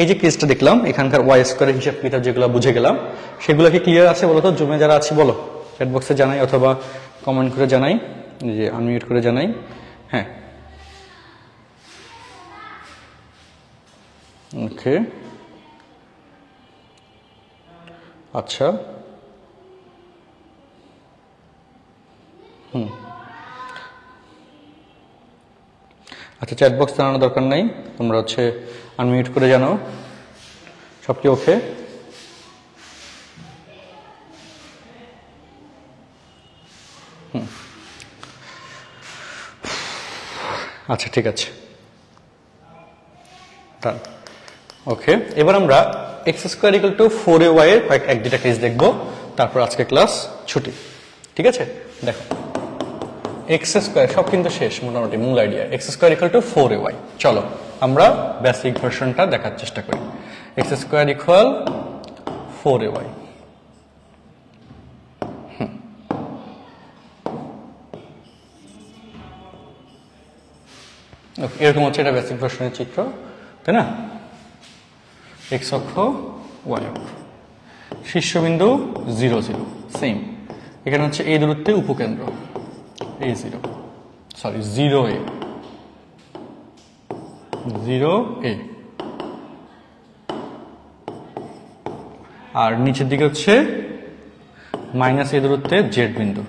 এই যে কেসটা দেখলাম, এখানকার y² এর হিসাব কিতাব যেগুলো বুঝে গেলাম, সেগুলো কি ক্লিয়ার আছে বলো তো? জুমে যারা আছে বলো, চ্যাট বক্সে জানাই অথবা কমেন্ট করে জানাই, যে আনমিউট করে জানাই। হ্যাঁ, ওকে, আচ্ছা, আচ্ছা, চ্যাট বক্স জানানোর দরকার নাই, তোমরা হচ্ছে আনমিউট করে জানাও। সব কি ওকে? আচ্ছা, ঠিক আছে, ওকে। এবার আমরা x² = 4ay এর এক দুটা কেস দেখবো, তারপর আজকে ক্লাস ছুটি, ঠিক আছে? দেখো x² সব কিন্তু শেষ, মোটামুটি মূল আইডিয়া। x² = 4ay। চলো আমরা বেসিক ভার্সনটা দেখার চেষ্টা করি। x² = 4ay। এরকম হচ্ছে এটা বেসিক ভার্সনের চিত্র, তাই না? x অক্ষ y অক্ষ, শীর্ষবিন্দু 0 0 সেম, এখানে হচ্ছে এই দূরত্বে উপকেন্দ্র a0, সরি 0a, 0a, আর নিচের দিকে হচ্ছে -a দূরত্বে z বিন্দু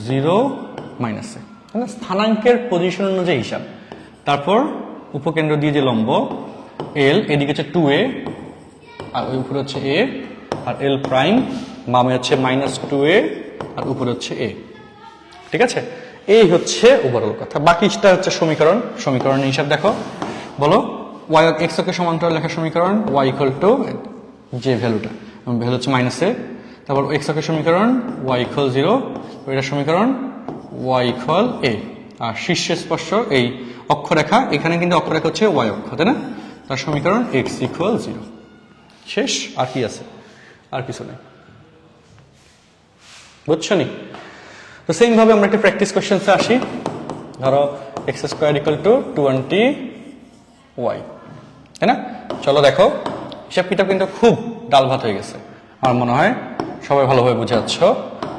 0 -a, স্থানাঙ্কের পজিশন অনুযায়ী হিসাব। তারপর উপকেন্দ্র দিয়ে যে লম্ব l, এদিকে হচ্ছে 2a, আর ওই উপরে হচ্ছে a, আর l প্রাইম বামে হচ্ছে -2a, আর উপরে হচ্ছে a, ঠিক আছে? এই হচ্ছে ওভারঅল কথা। বাকিটা হচ্ছে সমীকরণ। সমীকরণের হিসাব দেখো, বলো y x অক্ষের সমান্তরাল লেখা সমীকরণ y ইকুয়াল টু যে ভ্যালুটা, ভ্যালু হচ্ছে -a, তারপর x অক্ষের সমীকরণ y ইকুয়াল 0, এটা সমীকরণ y ইকুয়াল a, আর শীর্ষে স্পর্শ এই অক্ষরেখা, এখানে কিন্তু অক্ষরেখা হচ্ছে y অক্ষ, তাই না? তার সমীকরণ x ইকুয়াল 0। শেষ। আর কি আছে? আর কিছু নেই, বুঝছো নি? তো সেম ভাবে আমরা একটা প্র্যাকটিস কোশ্চেন্সে আসি। ধরো x square equal to 20y, তাই না? চলো দেখো, হিসাব কিতাব কিন্তু খুব ডাল ভাত হয়ে গেছে, আমার মনে হয় সবাই ভালোভাবে বুঝে যাচ্ছ।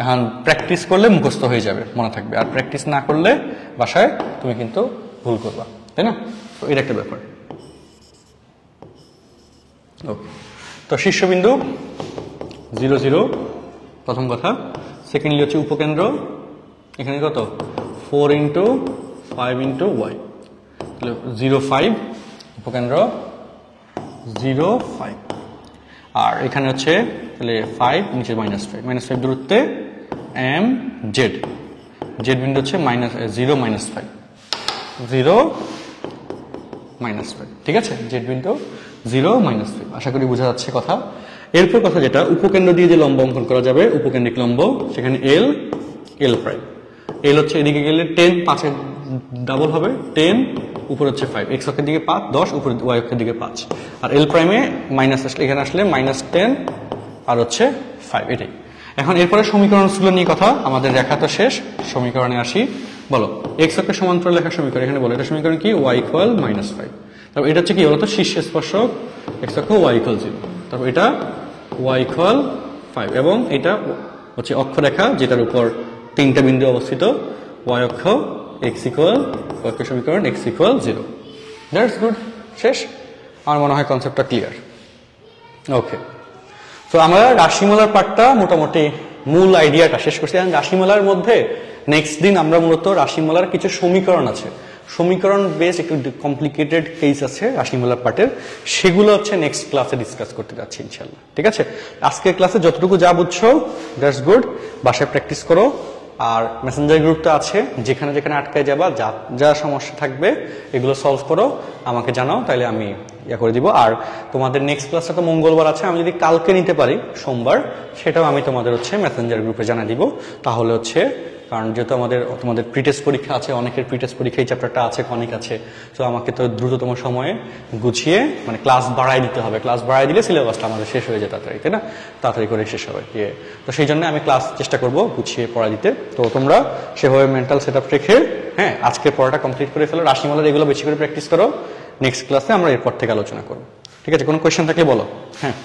এখন প্র্যাকটিস করলে মুখস্থ হয়ে যাবে, মনে থাকবে, আর প্র্যাকটিস না করলে বাসায় তুমি কিন্তু ভুল করবা, তাই না? তো এটা একটা ব্যাপার। ওকে, তো শীর্ষবিন্দু 0 0 প্রথম কথা। সেকেন্ডলি হচ্ছে উপকেন্দ্র, এখানে কত 4 × 5 × y, 0 5 উপকেন্দ্র 0 5, আর এখানে হচ্ছে তাহলে 5 নিচে -5 দূরত্বে m z, জেড বিন্দু হচ্ছে -0 -5 0 -5, ঠিক আছে? জেড বিন্দু 0 -5, আশা করি বোঝা যাচ্ছে কথা। এরপর কথা যেটা, উপকেন্দ্র দিয়ে যে লম্ব অঙ্কন করা যাবে, উপকেন্দ্রিক লম্ব, সেখানে l প্রাইম, l হচ্ছে এদিকে গেলে 10, 5 ডাবল হবে 10, উপর হচ্ছে 5, x অক্ষের দিকে 5 10, উপর y অক্ষের দিকে 5, আর l প্রাইমে মাইনাস আসলে এখানে আসলে -10 আর হচ্ছে 5, এটাই। এখন এরপরে সমীকরণগুলো নিয়ে কথা, আমাদের রেখা তো শেষ, সমীকরণে আসি। বলো x অক্ষের সমান্তরাল লেখা সমীকরণ, এখানে বলো এটা সমীকরণ কি, y ইকুয়াল -5, তারপর এটা হচ্ছে কি বলতো, শীর্ষ স্পর্শক x অক্ষ y ইকুয়াল 0, তারপর এটা y ইকুয়াল 5, এবং এটা হচ্ছে অক্ষরেখা যেটার উপর 3টা বিন্দু অবস্থিত, y অক্ষ x ইকুয়াল, অক্ষের সমীকরণ x ইকুয়াল 0। That's good. শেষ। আমার মনে হয় কনসেপ্টটা ক্লিয়ার। ওকে, তো আমরা রাশিমালার পার্টটা মোটামুটি মূল আইডিয়াটা শেষ করছি। রাশিমালার মধ্যে নেক্সট দিন আমরা মূলত রাশিমালার কিছু সমীকরণ আছে, সমীকরণ বেস একটু কমপ্লিকেটেড কেস আছে রাশিমালার পার্টের, সেগুলো হচ্ছে নেক্সট ক্লাসে ডিসকাস করতে যাচ্ছি ইনশাআল্লাহ। ঠিক আছে, আজকের ক্লাসে যতটুকু যা বুঝছো দ্যাটস গুড, বাসায় প্র্যাকটিস করো। আর মেসেঞ্জার গ্রুপটা আছে, যেখানে যেখানে আটকায় যাবা, যা যা সমস্যা থাকবে এগুলো সলভ করো, আমাকে জানাও, তাইলে আমি ইয়া করে দিব। আর তোমাদের নেক্সট ক্লাসটা তো মঙ্গলবার আছে, আমি যদি কালকে নিতে পারি সোমবার, সেটাও আমি তোমাদের হচ্ছে মেসেঞ্জার গ্রুপে জানিয়ে দিব। তাহলে হচ্ছে, কারণ যেহেতু তোমাদের প্রিটেস্ট পরীক্ষা আছে, অনেকের প্রিটেস্ট পরীক্ষা এই চ্যাপ্টারটা আছে, অনেক আছে, তো আমাকে তো দ্রুততম সময়ে গুছিয়ে মানে ক্লাস বাড়াই দিতে হবে। ক্লাস বাড়াই দিলে সিলেবাসটা আমাদের শেষ হয়ে যায় তাড়াতাড়ি, তাই না? তাড়াতাড়ি করে শেষ হবে। তো সেই জন্য আমি ক্লাস চেষ্টা করব গুছিয়ে পড়া দিতে। তো তোমরা সেভাবে মেন্টাল সেট আপ রেখে হ্যাঁ আজকের পড়াটা কমপ্লিট করে ফেলো। রাশিমালার এগুলো বেশি করে প্র্যাকটিস করো। নেক্সট ক্লাসে আমরা এরপর থেকে আলোচনা করবো। ঠিক আছে, কোনো কোয়েশ্চেন থাকলে বলো। হ্যাঁ।